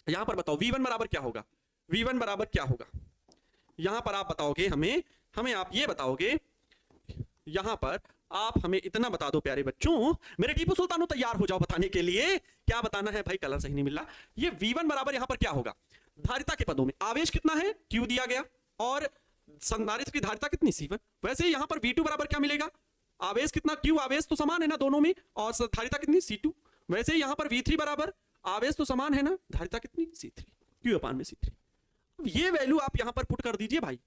Speaker 1: यहां पर बताओ V1 बराबर क्या होगा? V1 बराबर क्या होगा? यहां पर आप बताओगे हमें आप ये बताओगे, यहां पर आप हमें इतना बता दो प्यारे बच्चों, मेरे टीपू सुल्तानो तैयार हो जाओ बताने के लिए। क्या बताना है भाई? कलर सही नहीं मिल रहा। ये V1 बराबर यहां पर क्या होगा? धारिता के पदों में आवेश कितना है Q दिया गया और संधारित्र की धारिता कितनी C1। वैसे ही यहां पर V2 बराबर क्या मिलेगा, आवेश कितना Q, आवेश तो समान है ना दोनों में, और धारिता कितनी C2। वैसे ही यहां पर V3 बराबर आवेश तो समान है ना, धारिता कितनी C3, Q/C3। अब ये वैल्यू आप यहां पर पुट कर दीजिए भाई,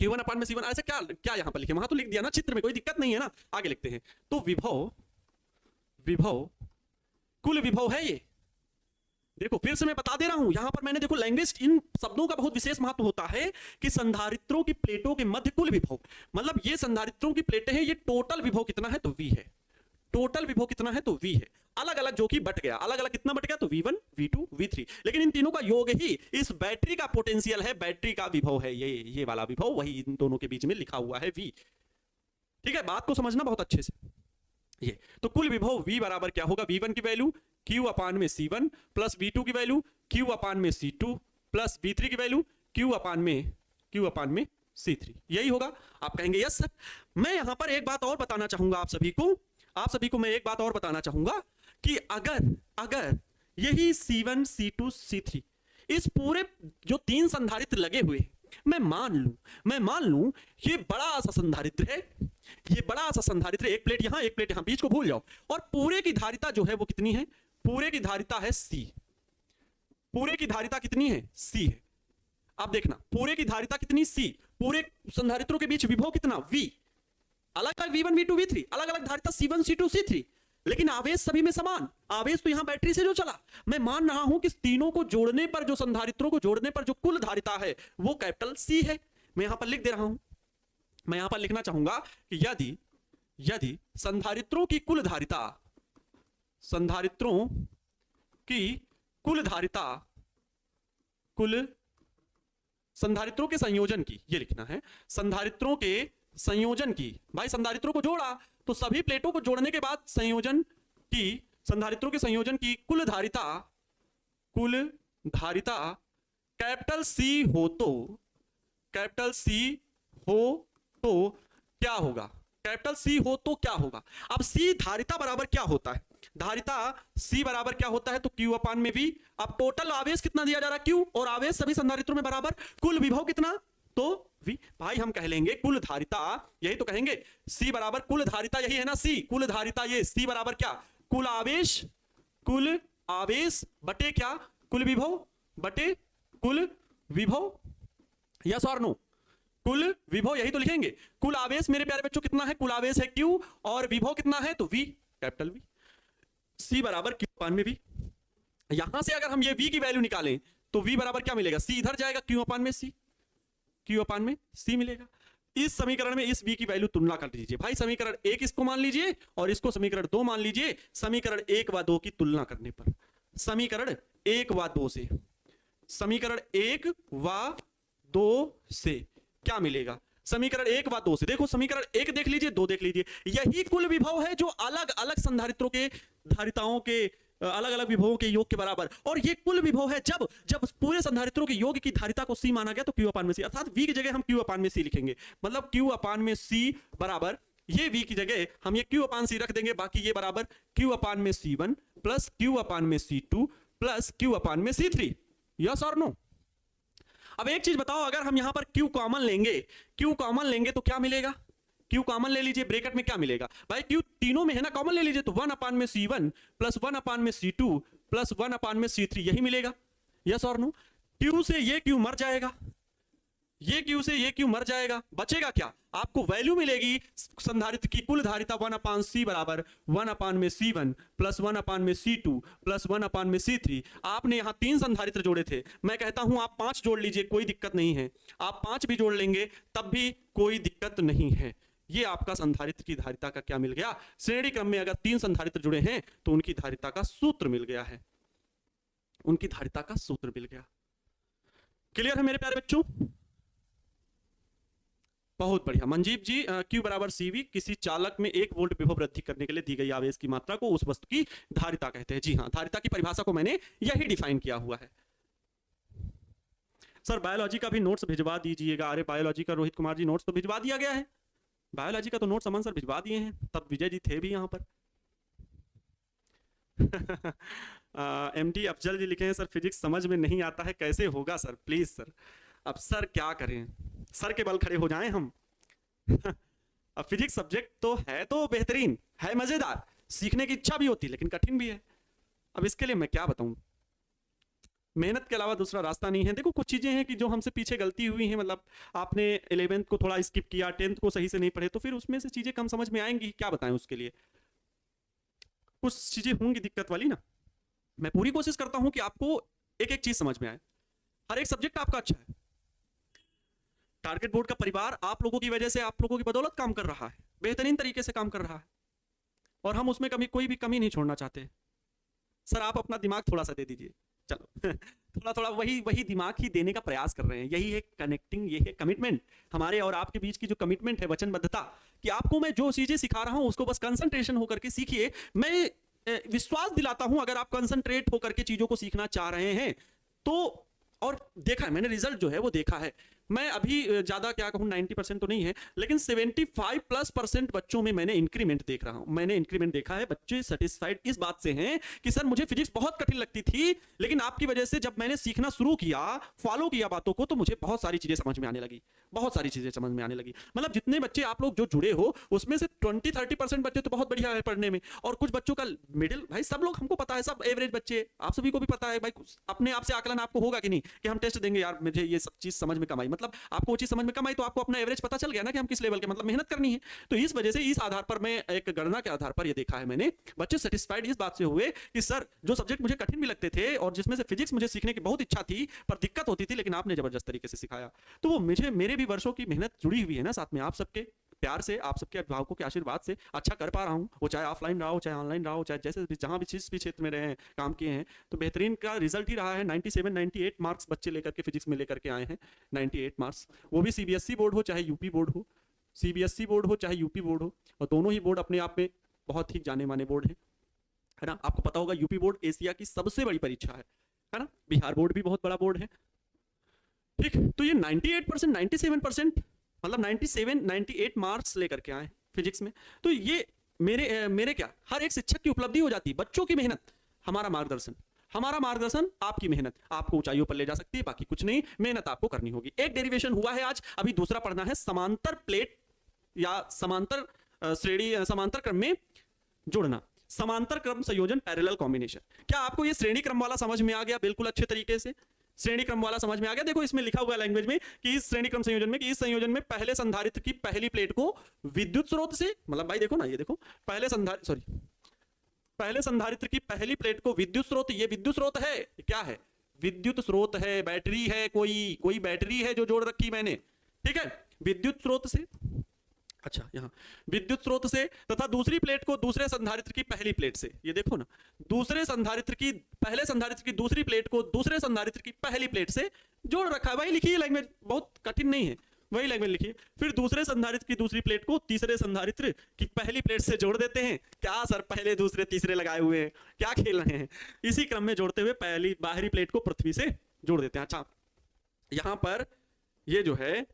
Speaker 1: Q1/C1। ऐसा क्या क्या यहां पर लिखे, वहां तो लिख दिया ना चित्र में, कोई दिक्कत नहीं है ना। आगे लिखते हैं, तो विभव कुल विभव है ये। देखो फिर से मैं बता दे रहा हूं, यहां पर मैंने देखो लैंग्वेज, इन शब्दों का बहुत विशेष महत्व होता है कि संधारित्रों की प्लेटों के मध्य कुल विभव, मतलब ये संधारित्रों की प्लेटें हैं, ये टोटल विभव कितना है तो V है, टोटल विभव कितना है तो V है। अलग अलग जो कि बट गया, अलग अलग कितना बट गया तो V1 V2 V3, लेकिन इन तीनों का योग ही इस बैटरी का पोटेंशियल है, बैटरी का विभव है, ये वाला विभव, वही इन दोनों के बीच में लिखा हुआ है V। ठीक है, बात को समझना बहुत अच्छे से। ये तो कुल विभव V बराबर क्या होगा, V1 की वैल्यू Q/C1 प्लस V2 की वैल्यू Q/C2 प्लस V3 की वैल्यू Q/C3, यही होगा। आप कहेंगे यस सर। मैं यहां पर एक बात और बताना चाहूंगा आप सभी को मैं एक बात और बताना चाहूंगा कि अगर यही C1 C2 C3 इस पूरे जो 3 संधारित्र लगे हुए, मैं मान लूं ये बड़ा सा संधारित्र है, ये बड़ा सा संधारित्र, एक प्लेट यहां एक प्लेट यहां, बीच को भूल जाओ, और पूरे की धारिता जो है वो कितनी है, पूरे की धारिता है C, पूरे की धारिता कितनी है C है। अब देखना पूरे की धारिता कितनी C, पूरे संधारित्रों के बीच विभव कितना V, अलग अलग V1 V2 V3, अलग अलग धारिता C1 C2 C3, लेकिन आवेश सभी में समान। आवेश तो यहां बैटरी से जो चला, मैं मान रहा हूं कि तीनों को जोड़ने पर, जो संधारित्रों को जोड़ने पर जो कुल धारिता है वो कैपिटल C है। मैं यहां पर लिख दे रहा हूं, मैं यहां पर लिखना चाहूंगा कि यदि संधारित्रों की कुल धारिता, संधारित्रों की कुल धारिता, कुल संधारित्रों के संयोजन की, ये लिखना है, संधारित्रों के संयोजन की, भाई संधारित्रों को जोड़ा तो सभी प्लेटों को जोड़ने के बाद संयोजन की, संधारित्रों के संयोजन की कुल धारिता कैपिटल C हो तो क्या होगा, कैपिटल C हो तो क्या होगा। अब C धारिता बराबर क्या होता है, धारिता C बराबर क्या होता है तो Q/V। अब टोटल आवेश कितना दिया जा रहा है Q, और आवेश सभी संधारित्रों में बराबर, कुल विभव कितना तो V। भाई हम कह लेंगे कुल धारिता, यही तो कहेंगे C बराबर कुल धारिता, यही है ना C, कुल धारिता ये C बराबर क्या, कुल आवेश बटे क्या, कुल विभव बटे कुल विभव, यस और नो, कुल विभव, यही तो लिखेंगे। कुल आवेश मेरे प्यारे बच्चों कितना है, कुल आवेश है Q और विभव कितना है तो V, कैपिटल V। C बराबर Q/V। यहां से अगर हम ये V की वैल्यू निकालें तो V बराबर क्या मिलेगा, C इधर जाएगा, Q/C मिलेगा। इस समीकरण में इस V की वैल्यू तुलना कर लीजिए भाई, समीकरण 1 इसको मान लीजिए और इसको समीकरण 2 मान लीजिए। समीकरण 1 व 2 की तुलना करने पर, समीकरण 1 व 2 से, समीकरण 1 व 2 से क्या मिलेगा, समीकरण 1 व 2 से देखो, समीकरण 1 देख लीजिए, 2 देख लीजिए, यही कुल विभव है जो अलग अलग संधारित्रों के धारिताओं के अलग अलग विभवों के योग के बराबर, और ये कुल विभव है जब पूरे संधारित्रों के योग की धारिता को C माना गया तो Q/C, अर्थात V की जगह हम Q/C लिखेंगे, मतलब Q/C बराबर, ये V की जगह हम ये Q/C रख देंगे, बाकी ये बराबर Q/C1 plus Q/C2 plus Q/C3, yes और नो। अब एक चीज बताओ, अगर हम यहां पर Q कॉमन लेंगे तो क्या मिलेगा, Q कॉमन ले लीजिए, ब्रैकेट में क्या मिलेगा भाई, Q तीनों में है ना, कॉमन ले लीजिए तो 1/C1 plus 1/C2 plus 1/C3, यही मिलेगा, यस और नो। Q से ये Q मर जाएगा, ये Q से ये Q मर जाएगा, बचेगा क्या, आपको वैल्यू मिलेगी संधारित्र की कुल धारिता 1/C बराबर 1/C1 plus 1/C2 plus 1/C3। आपने यहां 3 संधारित्र जोड़े थे, मैं कहता हूं आप 5 जोड़ लीजिए, कोई दिक्कत नहीं है, आप 5 भी जोड़ लेंगे तब भी कोई दिक्कत नहीं है। ये आपका संधारित्र की धारिता का क्या मिल गया, श्रेणी क्रम में अगर 3 संधारित्र जुड़े हैं तो उनकी धारिता का सूत्र मिल गया है, उनकी धारिता का सूत्र मिल गया। क्लियर है मेरे प्यारे बच्चों, बहुत बढ़िया। मनजीत जी, Q बराबर CV किसी चालक में 1 वोल्ट विभव वृद्धि करने के लिए दी गई आवेश की मात्रा को उस वस्तु की धारिता कहते हैं। जी हाँ, धारिता की परिभाषा को मैंने यही डिफाइन किया हुआ है। सर बायोलॉजी का भी नोट्स भिजवा दीजिएगा। अरे बायोलॉजी का रोहित कुमार जी नोट्स तो भिजवा दिया गया है, बायोलॉजी का तो नोट्स अमन सर भिजवा दिए हैं, तब विजय जी थे भी यहाँ पर। MD अफजल जी लिखे हैं सर फिजिक्स समझ में नहीं आता है कैसे होगा सर प्लीज सर। अब सर क्या करें, सर के बल खड़े हो जाएं हम। अब फिजिक्स सब्जेक्ट तो बेहतरीन है, मजेदार, सीखने की इच्छा भी होती है लेकिन कठिन भी है। अब इसके लिए मैं क्या बताऊं, मेहनत के अलावा दूसरा रास्ता नहीं है। देखो कुछ चीजें हैं कि जो हमसे पीछे गलती हुई है, मतलब आपने 11th को थोड़ा स्किप किया, 10th को सही से नहीं पढ़े, तो फिर उसमें से चीजें कम समझ में आएंगी, क्या बताएं उसके लिए। कुछ चीजें होंगी दिक्कत वाली ना। मैं पूरी कोशिश करता हूं कि आपको एक एक चीज समझ में आए। हर एक सब्जेक्ट आपका अच्छा है। टारगेट बोर्ड का परिवार आप लोगों की वजह से, आप लोगों की बदौलत काम कर रहा है, बेहतरीन तरीके से काम कर रहा है, और हम उसमें कोई भी कमी नहीं छोड़ना चाहते। सर आप अपना दिमाग थोड़ा सा दे दीजिए, चलो थोड़ा थोड़ा वही दिमाग ही देने का प्रयास कर रहे हैं। यही है कनेक्टिंग, ये है कमिटमेंट हमारे और आपके बीच की जो कमिटमेंट है, वचनबद्धता, कि आपको मैं जो चीजें सिखा रहा हूं उसको बस कंसंट्रेशन होकर के सीखिए। मैं विश्वास दिलाता हूं अगर आप कंसंट्रेट होकर के चीजों को सीखना चाह रहे हैं तो, और देखा है मैंने रिजल्ट जो है वो देखा है। मैं अभी ज्यादा क्या कहूं, 90% तो नहीं है, लेकिन 75+% बच्चों में मैंने इंक्रीमेंट देख रहा हूं, मैंने इंक्रीमेंट देखा है। बच्चे सेटिस्फाइड इस बात से हैं कि सर मुझे फिजिक्स बहुत कठिन लगती थी, लेकिन आपकी वजह से जब मैंने सीखना शुरू किया, फॉलो किया बातों को, तो मुझे बहुत सारी चीजें समझ में आने लगी, बहुत सारी चीजें समझ में आने लगी। मतलब जितने बच्चे आप लोग जो जुड़े हो उसमें से 20-30% बच्चे तो बहुत बढ़िया है पढ़ने में, और कुछ बच्चों का मिडिल, भाई सब लोग हमको पता है, सब एवरेज बच्चे, आप सभी को भी पता है भाई, अपने आप से आकलन आपको होगा कि नहीं कि हम टेस्ट देंगे यार मुझे ये सब चीज समझ में कम आई, मतलब आपको वो चीज समझ में कम आई तो आपको अपना एवरेज पता चल गया ना कि हम किस लेवल के, मतलब मेहनत करनी है। तो इस वजह से, इस आधार पर, मैं एक गणना के आधार पर ये देखा है मैंने, बच्चे सेटिस्फाइड इस बात से हुए कि सर जो सब्जेक्ट मुझे कठिन भी लगते थे और जिसमें से फिजिक्स मुझे सीखने की बहुत इच्छा थी पर दिक्कत होती थी, लेकिन आपने जबरदस्त तरीके से सिखाया। तो वो मुझे, मेरे भी वर्षों की मेहनत जुड़ी हुई है ना साथ में, आप सबके प्यार से, आप सबके अभिभावकों के आशीर्वाद से अच्छा कर पा रहा हूँ, वो चाहे ऑफलाइन रहा हो, चाहे ऑनलाइन रहा हो, चाहे जैसे भी जहां भी जिस भी क्षेत्र में रहे हैं, काम किए हैं, तो बेहतरीन का रिजल्ट ही रहा है। 97-98 मार्क्स बच्चे लेकर के फिजिक्स में लेकर के आए हैं, 98 मार्क्स, वो भी सीबीएसई बोर्ड हो चाहे यूपी बोर्ड हो, सीबीएसई बोर्ड हो चाहे यूपी बोर्ड हो, और दोनों ही बोर्ड अपने आप में बहुत ही जाने माने बोर्ड है ना। आपको पता होगा यूपी बोर्ड एशिया की सबसे बड़ी परीक्षा है ना। बिहार बोर्ड भी बहुत बड़ा बोर्ड है, ठीक। तो ये 98%, 97%, मतलब 97-98 मार्क्स लेकर के आए फिजिक्स में। तो ये मेरे क्या, हर एक शिक्षक की उपलब्धि हो जाती है, बच्चों की मेहनत, हमारा मार्गदर्शन, हमारा मार्गदर्शन, आपकी मेहनत आपको ऊंचाइयों पर ले जा सकती है, बाकी कुछ नहीं, मेहनत आपको करनी होगी। एक डेरिवेशन हुआ है आज, अभी दूसरा पढ़ना है, समांतर प्लेट या समांतर श्रेणी, समांतर क्रम में जोड़ना, समांतर क्रम संयोजन, पैरेलल कॉम्बिनेशन। क्या आपको ये श्रेणी क्रम वाला समझ में आ गया? बिल्कुल अच्छे तरीके से श्रेणी क्रम वाला समझ में आ गया। देखो इसमें लिखा हुआ है लैंग्वेज में कि इस श्रेणी क्रम संयोजन में, कि इस संयोजन में पहले संधारित्र की पहली प्लेट को विद्युत स्रोत से, मतलब भाई देखो ना, ये देखो, पहले संधारित्र की पहली प्लेट को विद्युत स्रोत, ये विद्युत स्रोत है, क्या है? विद्युत स्रोत है, बैटरी है, कोई बैटरी है जो जोड़ रखी मैंने, ठीक है, विद्युत स्रोत से, अच्छा यहां विद्युत स्रोत से, तथा दूसरी प्लेट को दूसरे संधारित्र की पहली प्लेट से, ये देखो ना, दूसरे संधारित्र की, पहले संधारित्र की दूसरी प्लेट को दूसरे संधारित्र की पहली प्लेट से जोड़ रखा है। वही लिखिए लैंग्वेज, बहुत कठिन नहीं है, वही लैंग्वेज लिखिए। फिर दूसरे संधारित्र की दूसरी प्लेट को तीसरे संधारित्र की पहली प्लेट से जोड़ देते हैं। क्या सर पहले दूसरे तीसरे लगाए हुए हैं, क्या खेल रहे हैं? इसी क्रम में जोड़ते हुए पहली बाहरी प्लेट को पृथ्वी से जोड़ देते हैं। अच्छा यहां पर ये जो है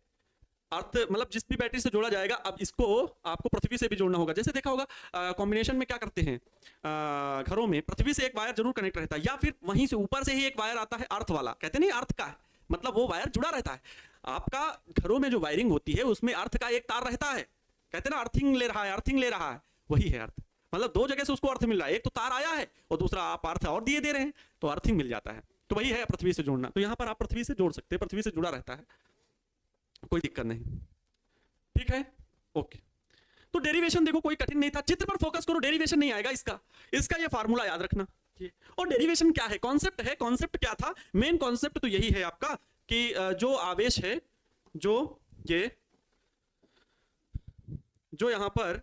Speaker 1: अर्थ, मतलब जिस भी बैटरी से जोड़ा जाएगा, अब इसको आपको पृथ्वी से भी जोड़ना होगा। जैसे देखा होगा कॉम्बिनेशन में क्या करते हैं, घरों में पृथ्वी से एक वायर जरूर कनेक्ट रहता है, या फिर वहीं से ऊपर से ही एक वायर आता है अर्थ वाला, कहते नहीं अर्थ का है, मतलब वो वायर जुड़ा रहता है। आपका घरों में जो वायरिंग होती है उसमें अर्थ का एक तार रहता है, कहते ना अर्थिंग ले रहा है, अर्थिंग ले रहा है, वही है अर्थ। मतलब दो जगह से उसको अर्थ मिल रहा है, एक तो तार आया है और दूसरा आप अर्थ और दिए दे रहे हैं, तो अर्थिंग मिल जाता है। तो वही है पृथ्वी से जोड़ना। तो यहां पर आप पृथ्वी से जोड़ सकते हैं, पृथ्वी से जुड़ा रहता है, कोई दिक्कत नहीं, ठीक है, ओके। तो डेरिवेशन देखो कोई कठिन नहीं था, चित्र पर फोकस करो, डेरिवेशन नहीं आएगा इसका ये फार्मूला याद रखना। और डेरिवेशन क्या है, कॉन्सेप्ट है। कॉन्सेप्ट क्या था, मेन कॉन्सेप्ट तो यही है आपका कि जो आवेश है, जो यहां पर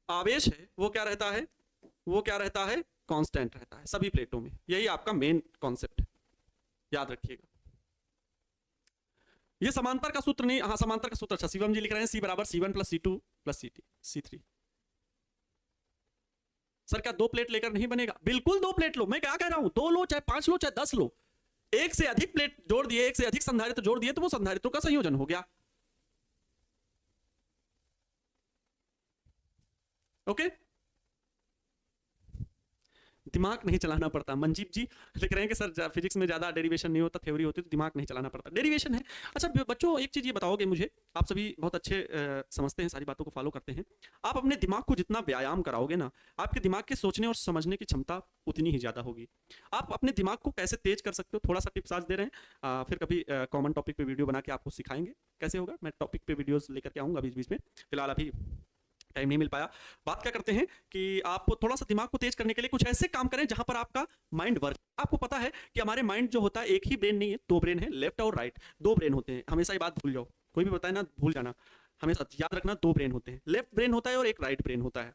Speaker 1: आवेश है वो क्या रहता है, कांस्टेंट रहता है सभी प्लेटों में। यही आपका मेन कॉन्सेप्ट है, याद रखिएगा। ये समांतर का सूत्र नहीं, हाँ समांतर का सूत्र, अच्छा शिवम जी लिख रहे हैं C बराबर C1 + C2 + C3। सर क्या दो प्लेट लेकर नहीं बनेगा? बिल्कुल दो प्लेट लो, मैं क्या कह रहा हूं, दो लो, चाहे 5 लो, चाहे 10 लो, एक से अधिक प्लेट जोड़ दिए, एक से अधिक संधारित्र जोड़ दिए, तो वो संधारित्रों का संयोजन हो गया। ओके, दिमाग नहीं चलाना पड़ता। मंजीव जी लिख रहे हैं कि सर फिजिक्स में ज़्यादा डेरिवेशन नहीं होता, थ्योरी होती तो दिमाग नहीं चलाना पड़ता। डेरिवेशन है। अच्छा बच्चों, एक चीज़ ये बताओगे मुझे, आप सभी बहुत अच्छे समझते हैं, सारी बातों को फॉलो करते हैं। आप अपने दिमाग को जितना व्यायाम कराओगे ना, आपके दिमाग के सोचने और समझने की क्षमता उतनी ही ज़्यादा होगी। आप अपने दिमाग को कैसे तेज कर सकते हो, थोड़ा सा टिप्स आज दे रहे हैं, फिर कभी कॉमन टॉपिक पे वीडियो बना के आपको सिखाएंगे कैसे होगा। मैं टॉपिक पे वीडियोस लेकर के आऊँगा बीच बीच में, फिलहाल अभी टाइम नहीं मिल पाया। बात क्या करते हैं कि आप थोड़ा सा दिमाग को तेज करने के लिए कुछ ऐसे काम करें जहां पर आपका माइंड वर्क। आपको पता है कि हमारे माइंड जो होता है, एक ही ब्रेन नहीं है, दो ब्रेन है, लेफ्ट और राइट, दो ब्रेन होते हैं। हमेशा ये बात भूल जाओ, कोई भी बताए ना भूल जाना, हमेशा याद रखना, दो ब्रेन होते हैं, लेफ्ट ब्रेन होता है और एक राइट ब्रेन होता है।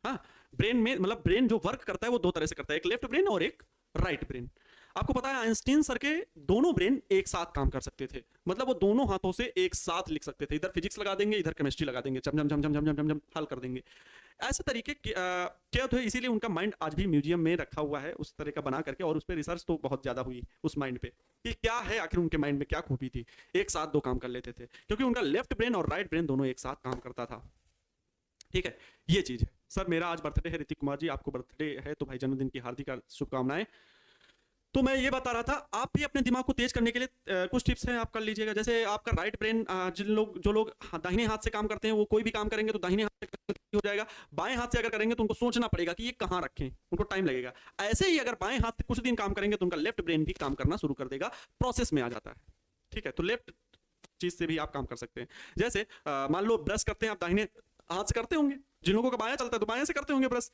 Speaker 1: हाँ, ब्रेन में मतलब ब्रेन जो वर्क करता है वो दो तरह से करता है, एक लेफ्ट ब्रेन और एक राइट ब्रेन। आपको पता है आइंस्टीन सर के दोनों ब्रेन एक साथ काम कर सकते थे, मतलब वो दोनों हाथों से एक साथ लिख सकते थे, इधर फिजिक्स लगा देंगे, इधर केमिस्ट्री लगा देंगे, चम चम चम चम चम चम चम हल कर देंगे। ऐसे तरीके क्या थे, इसीलिए उनका माइंड आज भी म्यूजियम में रखा हुआ है उस तरह का बना करके, और उस पर रिसर्च तो बहुत ज्यादा हुई उस माइंड पे कि क्या है आखिर उनके माइंड में क्या खूबी थी, एक साथ दो काम कर लेते थे, क्योंकि उनका लेफ्ट ब्रेन और राइट ब्रेन दोनों एक साथ काम करता था। ठीक है, ये चीज है। सर मेरा आज बर्थडे है ऋतिक कुमार जी, आपको बर्थडे है तो भाई जन्मदिन की हार्दिक शुभकामनाएं। तो मैं ये बता रहा था, आप भी अपने दिमाग को तेज करने के लिए कुछ टिप्स हैं, आप कर लीजिएगा। जैसे आपका राइट ब्रेन, जो लोग दाहिने हाथ से काम करते हैं, वो कोई भी काम करेंगे तो दाहिने हाथ से हो जाएगा। बाएं हाथ से अगर करेंगे तो उनको सोचना पड़ेगा कि ये कहाँ रखें, उनको टाइम लगेगा। ऐसे ही अगर बाएं हाथ से कुछ दिन काम करेंगे तो उनका लेफ्ट ब्रेन भी काम करना शुरू कर देगा, प्रोसेस में आ जाता है। ठीक है, तो लेफ्ट चीज से भी आप काम कर सकते हैं। जैसे मान लो ब्रश करते हैं आप दाहिने हाथ से करते होंगे, जिन लोगों का बायां चलता है तो बाएं से करते होंगे ब्रश,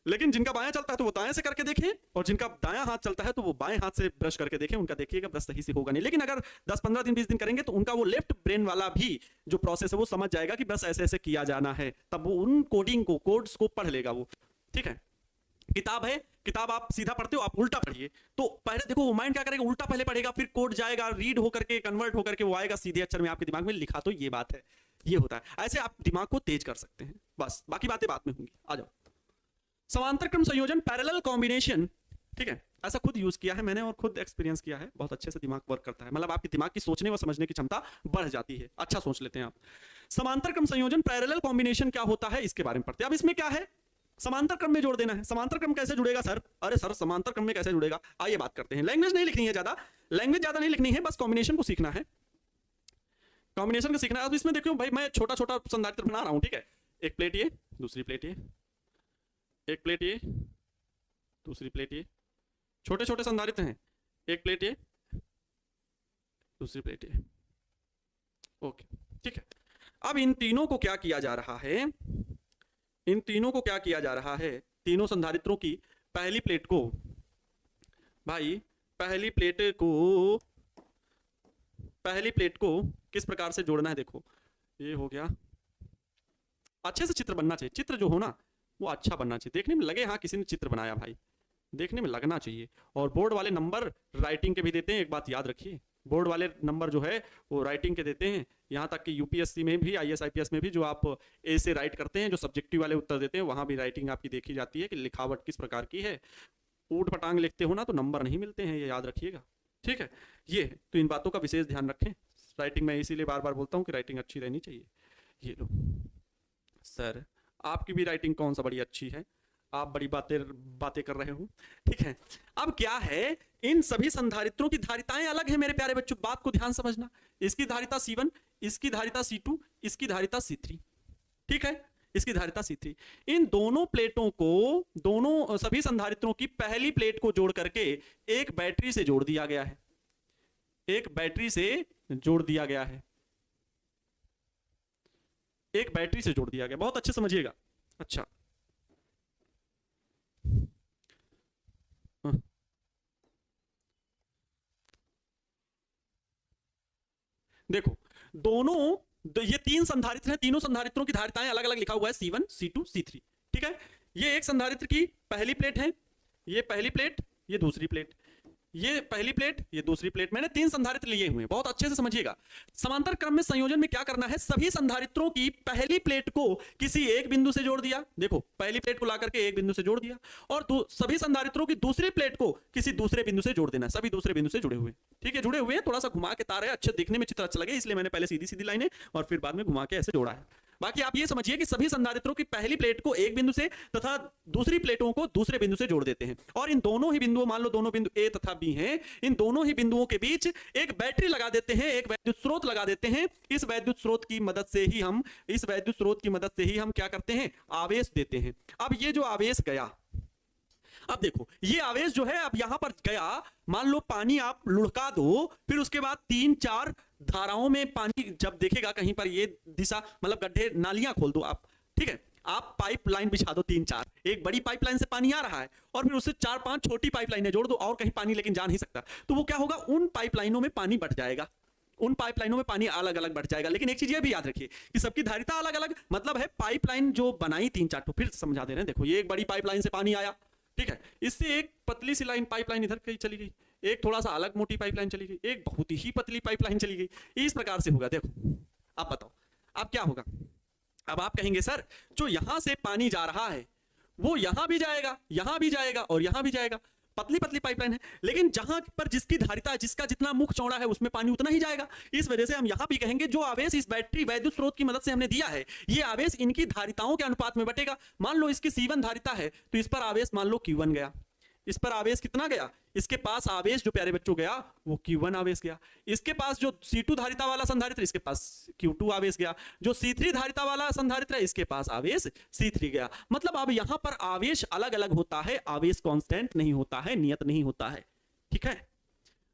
Speaker 1: लेकिन जिनका बायां चलता है तो वो दाएं से करके देखें, और जिनका दायां हाथ चलता है तो वो बाएं हाथ से ब्रश करके देखें, उनका देखिएगा ब्रश सही से होगा नहीं। लेकिन अगर 10-15 दिन 20 दिन करेंगे तो उनका वो लेफ्ट ब्रेन वाला भी जो प्रोसेस है वो समझ जाएगा कि ब्रश ऐसे ऐसे किया जाना है, तब वो उन कोड्स को पढ़ लेगा वो। ठीक है, किताब है, किताब आप सीधा पढ़ते हो, आप उल्टा पढ़िए, तो पहले देखो वो माइंड क्या करेगा, उल्टा पहले पढ़ेगा, फिर कोड जाएगा, रीड होकर के कन्वर्ट होकर के वो आएगा सीधे अक्षर में आपके दिमाग में लिखा। तो ये बात है, ये होता है। ऐसे आप दिमाग को तेज कर सकते हैं, बस बाकी बातें बाद में होंगी। आ जाओ, समांतर क्रम संयोजन, पैरेलल कॉम्बिनेशन। ठीक है, ऐसा खुद यूज किया है मैंने और खुद एक्सपीरियंस किया है, बहुत अच्छे से दिमाग वर्क करता है, मतलब आपके दिमाग की सोचने व समझने की क्षमता बढ़ जाती है। अच्छा सोच लेते हैं आप। समांतर क्रम संयोजन, पैरेलल कॉम्बिनेशन क्या होता है इसके बारे में पढ़ते हैं। अब इसमें क्या है, समांतर क्रम में जोड़ देना है। समांतर क्रम कैसे जुड़ेगा सर? अरे सर समांतर क्रम में कैसे जुड़ेगा, आइए बात करते हैं। लैंग्वेज नहीं लिखनी है ज्यादा, लैंग्वेज ज्यादा नहीं लिखनी है, बस कॉम्बिनेशन को सीखना है, कॉम्बिनेशन को सीखना है। अब इसमें देखो भाई, मैं छोटा छोटा संधारित्र बना रहा हूं, ठीक है, एक प्लेट ये, दूसरी प्लेट ये, एक प्लेट ये, दूसरी प्लेट ये, छोटे छोटे संधारित्र हैं, एक प्लेट ये, दूसरी प्लेट ये। ओके, ठीक है। अब इन तीनों को क्या किया जा रहा है, इन तीनों को क्या किया जा रहा है, तीनों संधारित्रों की पहली प्लेट को, भाई पहली प्लेट को किस प्रकार से जोड़ना है। देखो ये हो गया, अच्छे से चित्र बनना चाहिए, चित्र जो हो ना वो अच्छा बनना चाहिए, देखने में लगे हाँ किसी ने चित्र बनाया, भाई देखने में लगना चाहिए। और बोर्ड वाले नंबर राइटिंग के भी देते हैं, एक बात याद रखिए, बोर्ड वाले नंबर जो है वो राइटिंग के देते हैं। यहाँ तक कि यूपीएससी में भी, आईएएस आईपीएस में भी, जो आप ए से राइट करते हैं, जो सब्जेक्टिव वाले उत्तर देते हैं, वहाँ भी राइटिंग आपकी देखी जाती है कि लिखावट किस प्रकार की है। ऊट पटांग लिखते हो ना तो नंबर नहीं मिलते हैं, ये याद रखिएगा। ठीक है, ये तो इन बातों का विशेष ध्यान रखें राइटिंग में, इसीलिए बार बार बोलता हूँ कि राइटिंग अच्छी रहनी चाहिए। ये लो सर, आपकी भी राइटिंग कौन सा बड़ी अच्छी है, आप बड़ी बातें कर रहे हो। ठीक है, अब क्या है, इन सभी संधारित्रों की धारिताएं अलग है मेरे प्यारे बच्चों, बात को ध्यान समझना। इसकी धारिता C1, इसकी धारिता C2, इसकी धारिता C3। ठीक है, इसकी धारिता C3। इन दोनों प्लेटों को, दोनों सभी संधारित्रों की पहली प्लेट को जोड़ करके एक बैटरी से जोड़ दिया गया है, एक बैटरी से जोड़ दिया गया है, एक बैटरी से जोड़ दिया गया, बहुत अच्छे समझिएगा। अच्छा, देखो ये तीन संधारित्र हैं, तीनों संधारित्रों की धारिताएं अलग अलग लिखा हुआ है, C1, C2, C3। ठीक है, ये एक संधारित्र की पहली प्लेट है, ये पहली प्लेट, ये दूसरी प्लेट, ये पहली प्लेट, ये दूसरी प्लेट, मैंने तीन संधारित्र लिए हुए हैं, बहुत अच्छे से समझिएगा। समांतर क्रम में संयोजन में क्या करना है, सभी संधारित्रों की पहली प्लेट को किसी एक बिंदु से जोड़ दिया, देखो पहली प्लेट को ला करके एक बिंदु से जोड़ दिया, और सभी संधारित्रों की दूसरी प्लेट को किसी दूसरे बिंदु से जोड़ देना, सभी दूसरे बिंदु से जुड़े हुए। ठीक है, जुड़े हुए हैं, थोड़ा सा घुमा के तार है, अच्छे दिखने में चित्र अच्छा लगे, इसलिए मैंने पहले सीधी सीधी लाइनें और फिर बाद में घुमा के ऐसे जोड़ा है। बाकी आप ये समझिए कि सभी संधारित्रों की पहली प्लेट को एक बिंदु से तथा दूसरी प्लेटों को दूसरे बिंदु से जोड़ देते हैं, और इन दोनों ही बिंदुओं, मान लो दोनों बिंदु ए तथा बी हैं, इन दोनों ही बिंदुओं के बीच एक बैटरी लगा देते हैं, एक वैद्युत स्रोत लगा देते हैं। इस वैद्युत स्रोत की मदद से ही हम क्या करते हैं, आवेश देते हैं। अब ये जो आवेश गया, अब देखो ये आवेश जो है अब यहां पर गया, मान लो पानी आप लुढ़का दो, फिर उसके बाद 3-4 धाराओं में पानी जब देखेगा कहीं पर ये दिशा, मतलब गड्ढे नालियां खोल दो आप, ठीक है, आप पाइपलाइन बिछा दो 3-4, एक बड़ी पाइपलाइन से पानी आ रहा है और फिर उससे 4-5 छोटी पाइपलाइनें जोड़ दो, और कहीं पानी लेकिन जा नहीं सकता, तो वो क्या होगा, उन पाइपलाइनों में पानी बढ़ जाएगा, उन पाइपलाइनों में पानी अलग अलग बढ़ जाएगा। लेकिन एक चीज ये भी याद रखिए कि सबकी धारिता अलग अलग, मतलब है पाइपलाइन जो बनाई 3-4, तो फिर समझा दे रहे हैं, देखो ये एक बड़ी पाइपलाइन से पानी आया, ठीक है, इससे एक पतली सी लाइन पाइपलाइन इधर कहीं चली गई, एक थोड़ा सा अलग मोटी पाइपलाइन चली गई, एक बहुत ही पतली पाइपलाइन चली गई, इस प्रकार से होगा। देखो अब बताओ अब क्या होगा, अब आप कहेंगे सर जो यहां से पानी जा रहा है वो यहां भी जाएगा, यहां भी जाएगा और यहां भी जाएगा, पतली पतली पाइपलाइन है, लेकिन जहां पर जिसकी धारिता, जिसका जितना मुख चौड़ा है उसमें पानी उतना ही जाएगा। इस वजह से हम यहां भी कहेंगे जो आवेश इस बैटरी वैद्युत स्रोत की मदद से हमने दिया है, ये आवेश इनकी धारिताओं के अनुपात में बटेगा। मान लो इसकी C1 धारिता है तो इस पर आवेश मान लो Q1 गया, इस पर आवेश कितना गया, इसके पास आवेश जो प्यारे बच्चों गया वो Q1 आवेश गया, इसके पास जो C2 धारिता वाला संधारित्र इसके पास Q2 आवेश गया, जो C3 धारिता वाला संधारित्र है इसके पास आवेश C3 गया। मतलब अब यहां पर आवेश अलग अलग होता है, आवेश कांस्टेंट नहीं होता है, नियत नहीं होता है, ठीक है।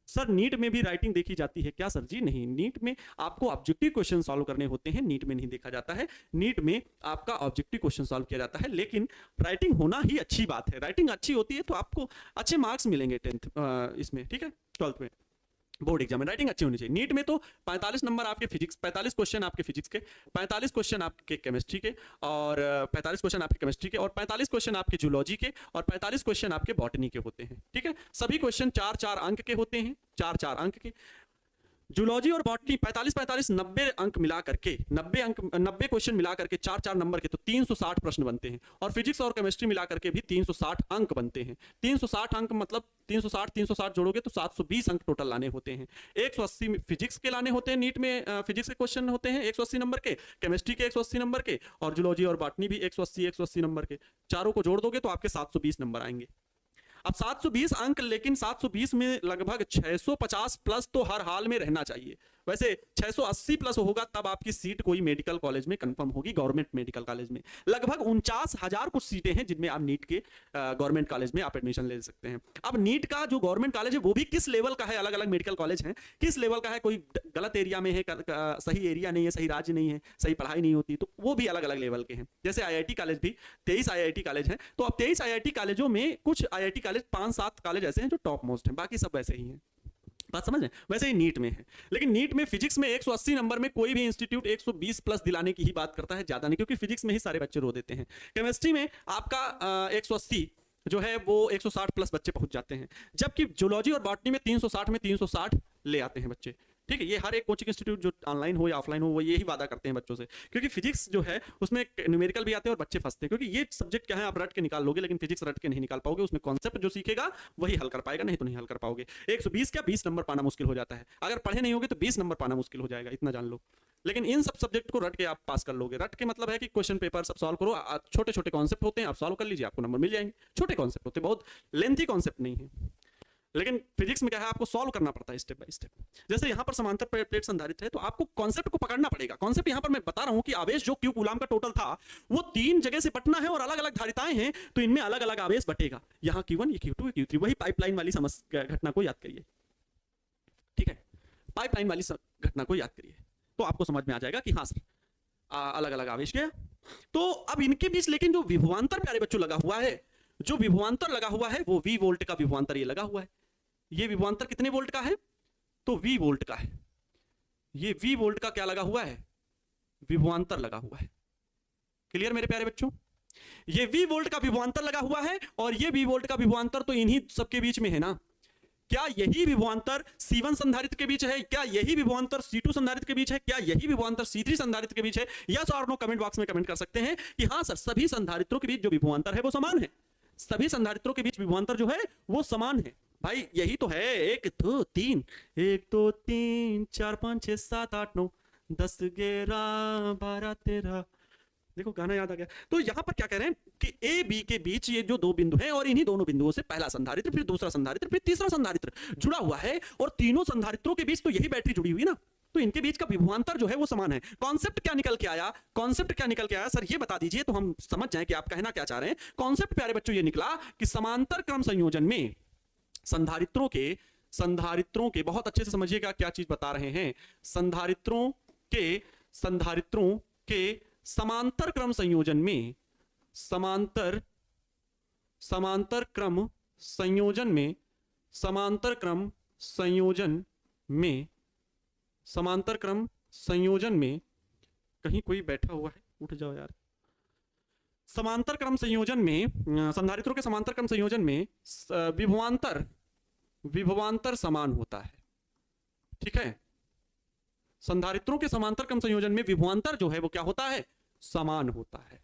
Speaker 1: सर नीट में भी राइटिंग देखी जाती है क्या? सर जी नहीं, नीट में आपको ऑब्जेक्टिव क्वेश्चन सॉल्व करने होते हैं, नीट में नहीं देखा जाता है। नीट में आपका ऑब्जेक्टिव क्वेश्चन सॉल्व किया जाता है, लेकिन राइटिंग होना ही अच्छी बात है। राइटिंग अच्छी होती है तो आपको अच्छे मार्क्स मिलेंगे 10th इसमें, ठीक है, 12th में बोर्ड एग्जाम में राइटिंग अच्छी होनी चाहिए। नीट में तो 45 नंबर आपके फिजिक्स, 45 क्वेश्चन आपके फिजिक्स के, 45 क्वेश्चन आपके केमिस्ट्री के, और 45 क्वेश्चन आपके केमिस्ट्री के, और 45 क्वेश्चन आपके जूलॉजी के, और 45 क्वेश्चन आपके बॉटनी के होते हैं, ठीक है। सभी क्वेश्चन 4-4 अंक के होते हैं, 4-4 अंक के। जूलॉजी और बॉटनी 45-45 90 अंक मिला करके, 90 क्वेश्चन मिला करके 4-4 नंबर के, तो 360 प्रश्न बनते हैं। और फिजिक्स और केमिस्ट्री मिला करके भी 360 अंक बनते हैं। 360 अंक मतलब 360 जोड़ोगे तो 720 अंक टोटल लाने होते हैं। 180 फिजिक्स के लाने होते हैं, नीट में फिजिक्स के क्वेश्चन होते हैं 180 नंबर के, केमिस्ट्री के 180 नंबर के, और जूलॉजी और बॉटनी भी 180 नंबर के। चारों को जोड़ दोगे तो आपके 720 नंबर आएंगे। अब 720 अंक, लेकिन 720 में लगभग 650 प्लस तो हर हाल में रहना चाहिए। वैसे 680 प्लस होगा तब आपकी सीट कोई मेडिकल कॉलेज में कंफर्म होगी, गवर्नमेंट मेडिकल कॉलेज में। लगभग 49,000 कुछ सीटें हैं जिनमें आप नीट के गवर्नमेंट कॉलेज में आप एडमिशन ले सकते हैं। अब नीट का जो गवर्नमेंट कॉलेज है वो भी किस लेवल का है, अलग अलग मेडिकल कॉलेज हैं, किस लेवल का है, कोई गलत एरिया में है, सही एरिया नहीं है, सही राज्य नहीं है, सही पढ़ाई नहीं होती, तो वो भी अलग अलग लेवल के हैं। जैसे IIT कॉलेज भी 23 IIT कॉलेज हैं, तो अब 23 IIT कॉलेजों में कुछ IIT कॉलेज 5-7 कॉलेज ऐसे हैं जो टॉप मोस्ट हैं, बाकी सब वैसे ही हैं। बात समझ रहे हैं? वैसे ही नीट में है, लेकिन नीट में फिजिक्स में 180 नंबर में कोई भी इंस्टीट्यूट 120 प्लस दिलाने की ही बात करता है, ज्यादा नहीं, क्योंकि फिजिक्स में ही सारे बच्चे रो देते हैं। केमिस्ट्री में आपका 180 जो है वो 160 प्लस बच्चे पहुंच जाते हैं, जबकि जूलॉजी और बॉटनी में 360 में 360 ले आते हैं बच्चे, ठीक है। ये हर एक कोचिंग इंस्टीट्यूट जो ऑनलाइन हो या ऑफलाइन हो वो यही वादा करते हैं बच्चों से, क्योंकि फिजिक्स जो है उसमें न्यूमेरिकल भी आते हैं और बच्चे फंसते हैं, क्योंकि ये सब्जेक्ट क्या है आप रट के निकाल लोगे, लेकिन फिजिक्स रट के नहीं निकाल पाओगे। उसमें कॉन्सेप्ट जो सीखेगा वही हल कर पाएगा, नहीं तो नहीं हल कर पाओगे। 120 क्या 20 नंबर पाना मुश्किल हो जाता है, अगर पढ़े नहीं होगे तो 20 नंबर पाना मुश्किल हो जाएगा, इतना जान लो। लेकिन इन सब सब्जेक्ट को रट के आप पास कर लोगे। रट के मतलब है कि क्वेश्चन पेपर सब सॉल्व करो, छोटे छोटे कॉन्सेप्ट होते हैं, आप सॉल्व कर लीजिए, आपको नंबर मिल जाएंगे। छोटे कॉन्सेप्ट होते हैं, बहुत लेंथी कॉन्सेप्ट नहीं है। लेकिन फिजिक्स में क्या है, आपको सॉल्व करना पड़ता है स्टेप बाय स्टेप। जैसे यहाँ पर समांतर प्लेट संधारित्र है, तो आपको कॉन्सेप्ट को पकड़ना पड़ेगा। कॉन्सेप्ट यहाँ पर मैं बता रहा हूँ कि आवेश जो Q कूलाम का टोटल था वो 3 जगह से बटना है और अलग अलग धारिताएं हैं, तो इनमें अलग अलग आवेश बटेगा। यहाँ Q1, ये Q2, Q3, वही पाइपलाइन वाली समस्या घटना को याद करिए, ठीक है। पाइपलाइन वाली घटना को याद करिए तो आपको समझ में आ जाएगा कि हाँ सर अलग अलग आवेश गया। तो अब इनके बीच लेकिन जो विभवांतर प्यारे बच्चों लगा हुआ है, जो विभवांतर लगा हुआ है वो V वोल्ट का विभवांतर ये लगा हुआ है। ये विभवांतर कितने वोल्ट का है? तो V वोल्ट का है। ये V वोल्ट का क्या लगा हुआ है? विभवांतर लगा हुआ है। क्लियर मेरे प्यारे बच्चों? ये V वोल्ट का विभवांतर लगा हुआ है, और ये V वोल्ट का विभवांतर तो इन्हीं सबके बीच में है ना। क्या यही विभवांतर C1 संधारित्र के बीच है? क्या यही विभवांतर C2 संधारित्र के बीच है? क्या यही विभवांतर C3 संधारित्र के बीच है? यस और नो कमेंट बॉक्स में कमेंट कर सकते हैं कि हाँ सर सभी संधारित्रों के बीच जो विभवांतर है वो समान है। सभी संधारित्रों के बीच विभवांतर जो है वो समान है। भाई यही तो है 1 2 3 1 2 3 4 5 6 7 8 9 10 11 12 13 देखो गाना याद आ गया। तो यहां पर क्या कह रहे हैं कि ए बी के बीच ये जो दो बिंदु हैं और इन्हीं दोनों बिंदुओं से पहला संधारित्र, फिर दूसरा संधारित्र, फिर तीसरा संधारित्र जुड़ा हुआ है, और तीनों संधारित्रों के बीच तो यही बैटरी जुड़ी हुई ना, तो इनके बीच का विभवांतर जो है वो समान है। कॉन्सेप्ट क्या निकल के आया, कॉन्सेप्ट क्या निकल के आया सर, ये बता दीजिए तो हम समझ जाएं कि आप कहना क्या चाह रहे हैं। कॉन्सेप्ट प्यारे बच्चों ये निकला कि समांतर क्रम संयोजन में संधारित्रों के बहुत अच्छे से समझिएगा क्या चीज बता रहे हैं। संधारित्रों के समांतर क्रम संयोजन में समांतर क्रम संयोजन में कहीं कोई बैठा हुआ है, उठ जाओ यार। समांतर क्रम संयोजन में संधारित्रों के समांतर क्रम संयोजन में विभवांतर समान होता है। ठीक है, संधारित्रों के समांतर क्रम संयोजन में विभवांतर जो है वो क्या होता है, समान होता है।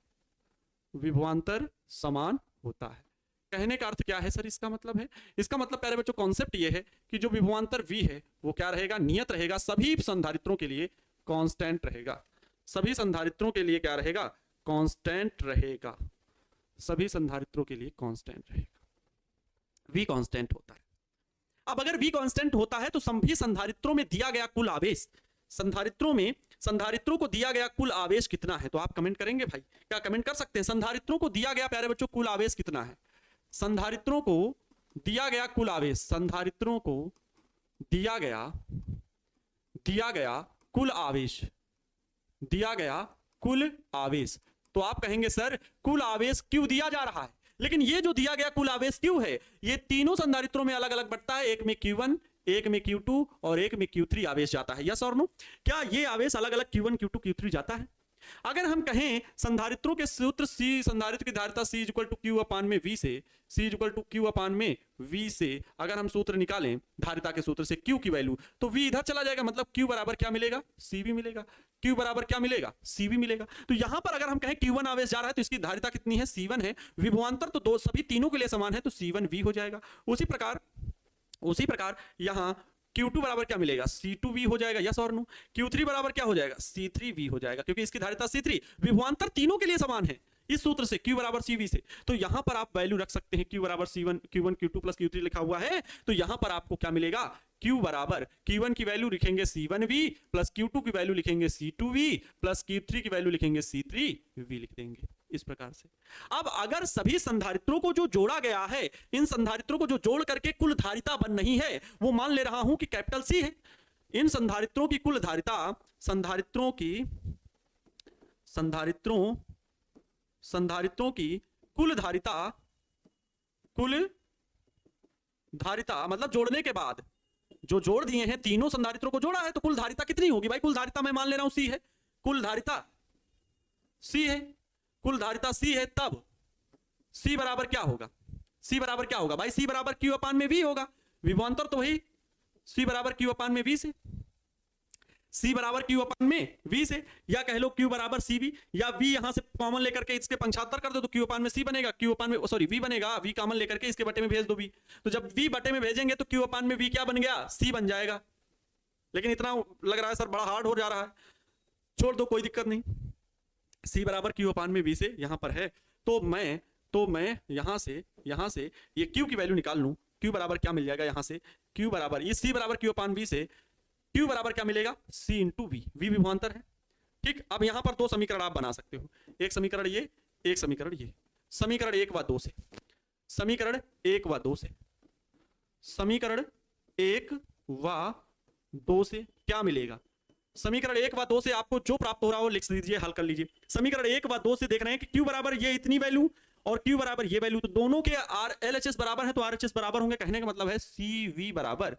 Speaker 1: विभवांतर समान होता है। कहने का अर्थ क्या है सर, इसका मतलब है, इसका मतलब प्यारे बच्चों कॉन्सेप्ट ये है कि जो विभवांतर v है वो क्या रहेगा, नियत रहेगा, सभी संधारित्रों के लिए कांस्टेंट रहेगा। सभी संधारित्रों के लिए क्या रहेगा, कांस्टेंट रहेगा। सभी संधारित्रों के लिए कांस्टेंट रहेगा, v कांस्टेंट होता है। अब अगर v कांस्टेंट होता है तो सभी संधारित्रों में दिया गया कुल आवेश, संधारित्रों को दिया गया कुल आवेश कितना है, तो आप कमेंट करेंगे भाई, क्या कमेंट कर सकते हैं। संधारित्रों को दिया गया प्यारे बच्चों कुल आवेश कितना है, संधारित्रों को दिया गया कुल आवेश, संधारित्रों को दिया गया कुल आवेश, तो आप कहेंगे सर कुल आवेश क्यों दिया जा रहा है, लेकिन ये जो दिया गया कुल आवेश क्यों है, ये तीनों संधारित्रों में अलग अलग बढ़ता है, एक में Q1, एक में Q2 और एक में Q3 आवेश जाता है। यस और नो, क्या ये आवेश अलग अलग Q1, Q2, Q3 जाता है। अगर हम कहें संधारित्रों के सूत्र संधारित्र की धारिता C इक्वल टू Q अपान में V से, C इक्वल टू Q अपान में V से अगर हम सूत्र निकालें धारिता के सूत्र से Q की वैल्यू, तो V इधर चला जाएगा, मतलब Q बराबर क्या मिलेगा, CV मिलेगा। Q बराबर क्या मिलेगा, CV मिलेगा। तो यहां पर अगर हम कहें Q1 आवेश जा रहा है तो इसकी धारिता कितनी है, C1 है। विभवांतर तो दो सभी तीनों के लिए समान है, तो C1V हो जाएगा। उसी प्रकार यहां Q2 बराबर क्या मिलेगा, C2V हो जाएगा। यस और नो। Q3 बराबर क्या हो जाएगा, C3V हो जाएगा, क्योंकि इसकी धारिता C3, विभवांतर तीनों के लिए समान है इस सूत्र से, Q बराबर CV से। तो यहां पर आप वैल्यू रख सकते हैं, Q बराबर Q1 Q2 प्लस Q3 लिखा हुआ है, तो यहां पर आपको क्या मिलेगा, Q बराबर Q1 की वैल्यू लिखेंगे C1V प्लस Q2 की वैल्यू लिखेंगे C2V प्लस Q3 की वैल्यू लिखेंगे C3V लिख देंगे इस प्रकार से। अब अगर सभी संधारित्रों को जो जोड़ा गया है, इन संधारित्रों को जो जोड़ करके कुल धारिता बन रही है, वो मान ले रहा हूं कि कैपिटल C है। इन संधारित्रों की कुल धारिता, संधारित्रों की कुल धारिता मतलब जोड़ने के बाद जो जोड़ दिए हैं, तीनों संधारित्रों को जोड़ा है, तो कुल धारिता कितनी होगी भाई, कुल धारिता मैं मान ले रहा हूं C है, कुल धारिता C है, कुल धारिता C है, तब C बराबर क्या होगा, C बराबर क्या होगा भाई, C बराबर Q अपान में V होगा। विभवांतर तो वही C बराबर Q अपान में V से, C बराबर Q अपान में V से, या कह लो Q बराबर CV, या V यहां से कॉमन लेकर के इसके 75 कर दो तो Q अपान में C बनेगा, Q अपान में सॉरी V बनेगा, V कॉमन लेकर के इसके बटे में भेज दो V, तो जब V बटे में भेजेंगे तो Q अपान में V क्या बन गया, C बन जाएगा। लेकिन इतना लग रहा है सर बड़ा हार्ड हो जा रहा है, छोड़ दो कोई दिक्कत नहीं। C बराबर Q अपान में V से यहां पर है, तो मैं यहां से ये Q की वैल्यू निकाल लूं, Q बराबर क्या मिल जाएगा, यहां से Q बराबर ये C बराबर Q अपान V से Q बराबर क्या मिलेगा, C इंटू V, V विभवांतर है। ठीक, अब यहां पर दो समीकरण आप बना सकते हो, एक समीकरण ये, एक समीकरण ये, समीकरण 1 व 2 से, समीकरण 1 व 2 से, समीकरण 1 व 2 से क्या मिलेगा, समीकरण 1 व 2 से आपको जो प्राप्त हो रहा हो लिख लीजिए, हल कर लीजिए। समीकरण 1 व 2 से देख रहे हैं कि Q बराबर ये इतनी वैल्यू और Q बराबर ये वैल्यू, तो दोनों के LHS बराबर है तो RHS बराबर होंगे। कहने का मतलब है CV बराबर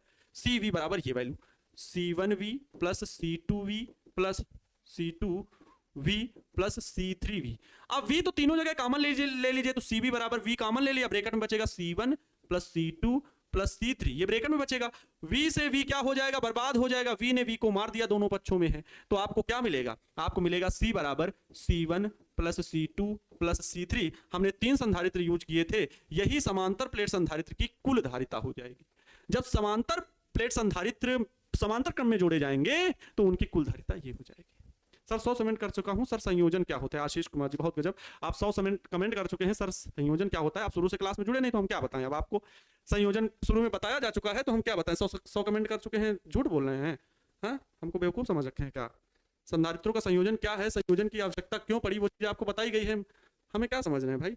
Speaker 1: ये value C1V plus C2V plus C2V plus C3V। अब V तो तीनों जगह कॉमन ले लीजिए, तो CV बराबर V कॉमन ले लिया, ब्रैकेट में बचेगा C1 plus C2 plus C3, ये ब्रैकेट में बचेगा। V से V क्या हो जाएगा, बर्बाद हो जाएगा, V ने V को मार दिया, दोनों पक्षों में है, तो आपको क्या मिलेगा, आपको मिलेगा C बराबर C1 plus C2 plus C3। हमने 3 संधारित्र यूज किए थे, यही समांतर प्लेट संधारित्र की कुल धारिता हो जाएगी। जब समांतर प्लेट संधारित्र समांतर क्रम में जोड़े जाएंगे तो उनकी कुल धारिता ये हो जाएगी। सर 100 कमेंट कर चुका हूं, सर संयोजन क्या होता है? आशीष कुमार जी, बहुत गजब, आप 100 कमेंट कर चुके हैं। सर संयोजन क्या होता है? आप शुरू से क्लास में जुड़े नहीं तो हम क्या बताएं, अब आपको संयोजन शुरू में बताया जा चुका है तो हम क्या बताएं। 100 कमेंट कर चुके हैं, झूठ बोल रहे हैं? हाँ, हमको बेवकूफ समझ रखे हैं क्या? संधारित्रों का संयोजन क्या है, संयोजन की आवश्यकता क्यों पड़ी, वो चीज आपको बताई गई है। हमें क्या समझ रहे हैं भाई,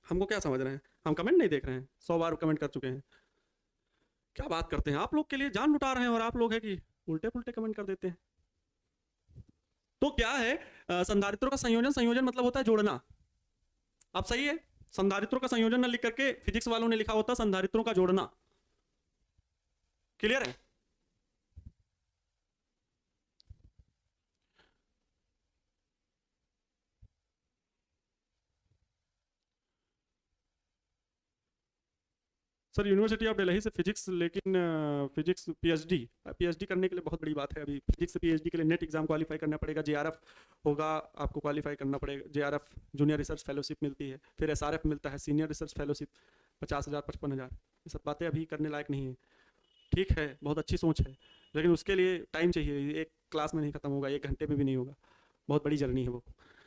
Speaker 1: हमको क्या समझ रहे हैं? हम कमेंट नहीं देख रहे हैं, 100 बार कमेंट कर चुके हैं। क्या बात करते हैं, आप लोग के लिए जान लुटा रहे हैं और आप लोग है कि उल्टे पुल्टे कमेंट कर देते हैं। तो क्या है संधारित्रों का संयोजन? संयोजन मतलब होता है जोड़ना। अब सही है, संधारित्रों का संयोजन न लिख करके फिजिक्स वालों ने लिखा होता संधारित्रों का जोड़ना। क्लियर है? सर यूनिवर्सिटी ऑफ दिल्ली से फिजिक्स, लेकिन फिजिक्स पीएचडी करने के लिए बहुत बड़ी बात है। अभी फिजिक्स से पीएचडी के लिए नेट एग्जाम क्वालिफाई करना पड़ेगा, जेआरएफ होगा, आपको क्वालिफाई करना पड़ेगा। जेआरएफ जूनियर रिसर्च फेलोशिप मिलती है, फिर एसआरएफ मिलता है, सीनियर रिसर्च फेलोशिप 50,000 55,000। ये सब बातें अभी करने लायक नहीं है। ठीक है, बहुत अच्छी सोच है, लेकिन उसके लिए टाइम चाहिए। एक क्लास में नहीं खत्म होगा, 1 घंटे में भी नहीं होगा, बहुत बड़ी जर्नी है वो।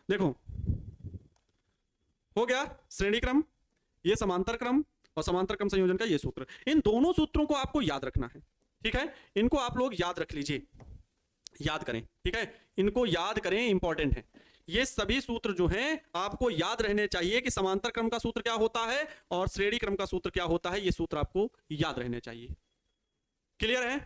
Speaker 1: देखो हो गया श्रेणी क्रम, ये समांतर क्रम और समांतर क्रम संयोजन का ये सूत्र। इन दोनों सूत्रों को आपको याद रखना है, ठीक है? इनको आप लोग याद रख लीजिए, याद करें, ठीक है? इनको याद करें, इंपॉर्टेंट है। ये सभी सूत्र जो हैं आपको याद रहने चाहिए कि समांतर क्रम का सूत्र क्या होता है और श्रेणी क्रम का सूत्र क्या होता है। ये सूत्र आपको याद रहने चाहिए। क्लियर है?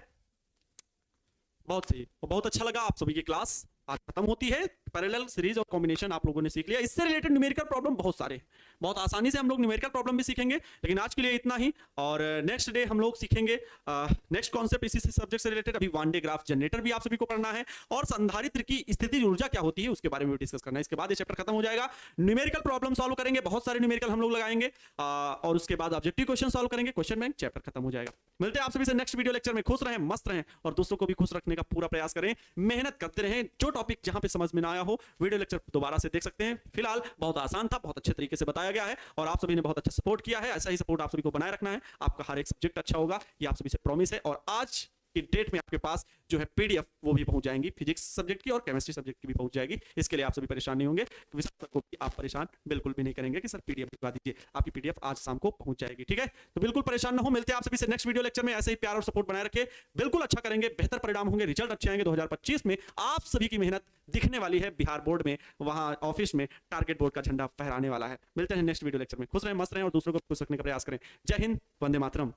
Speaker 1: बहुत सही, और बहुत अच्छा लगा। आप सभी की क्लास आज खत्म होती है। पैरेलल, सीरीज और कॉम्बिनेशन आप लोगों ने सीख लिया। इससे रिलेटेड न्यूमेरिकल प्रॉब्लम बहुत सारे, बहुत आसानी से हम लोग न्यूमेरिकल प्रॉब्लम भी सीखेंगे, लेकिन आज के लिए इतना ही। और नेक्स्ट डे हम लोग सीखेंगे नेक्स्ट कॉन्सेप्ट इसी सब्जेक्ट से रिलेटेड। अभी वन डे ग्राफ जनरेटर भी आप सभी को पढ़ना है, और संधारित्र की स्थिति ऊर्जा क्या होती है उसके बारे में भी डिस्कस करना है। इसके बाद ये चैप्टर खत्म हो जाएगा। न्यूमेरिकल प्रॉब्लम सॉल्व करेंगे, बहुत सारे न्यूमेरिकल हम लोग लगाएंगे, और उसके बाद ऑब्जेक्टिव क्वेश्चन सॉल्व करेंगे, क्वेश्चन बैंक, चैप्टर खत्म हो जाएगा। मिलते हैं आप सभी से नेक्स्ट वीडियो लेक्चर में। खुश रहें, मस्त रहें, और दोस्तों को भी खुश रखने का पूरा प्रयास करें। मेहनत करते रहें। जो टॉपिक जहां पे समझ में ना आया हो, वीडियो लेक्चर दोबारा से देख सकते हैं। फिलहाल बहुत आसान था, बहुत अच्छे तरीके से बताया गया है, और आप सभी ने बहुत अच्छा सपोर्ट किया है। ऐसा ही सपोर्ट आप सभी को बनाए रखना है। आपका हर एक सब्जेक्ट अच्छा होगा, ये आप सभी से प्रॉमिस है। और आज की डेट में आपके पास जो है पीडीएफ वो भी पहुंच जाएंगी, फिजिक्स सब्जेक्ट की और केमिस्ट्री सब्जेक्ट की भी पहुंच जाएगी। इसके लिए आप सभी परेशान नहीं होंगे, विषय को भी आप परेशान बिल्कुल भी नहीं करेंगे कि सर पीडीएफ भिजवा दीजिए। आपकी पीडीएफ आज शाम को पहुंच जाएगी, ठीक है? तो बिल्कुल परेशान ना हो। मिलते हैं आप सभी से नेक्स्ट वीडियो लेक्चर में। ऐसे ही प्यार और सपोर्ट बनाए रखे, बिल्कुल अच्छा करेंगे, बेहतर परिणाम होंगे, रिजल्ट अच्छे आएंगे। 2025 में आप सभी की मेहनत दिखने वाली है बिहार बोर्ड में, वहां ऑफिस में टारगेट बोर्ड का झंडा फहराने वाला है। मिलते हैं नेक्स्ट वीडियो लेक्चर में। खुश रहें, मस्त रहें, और दूसरों को खुश रखने का प्रयास करें। जय हिंद, वंदे मातरम।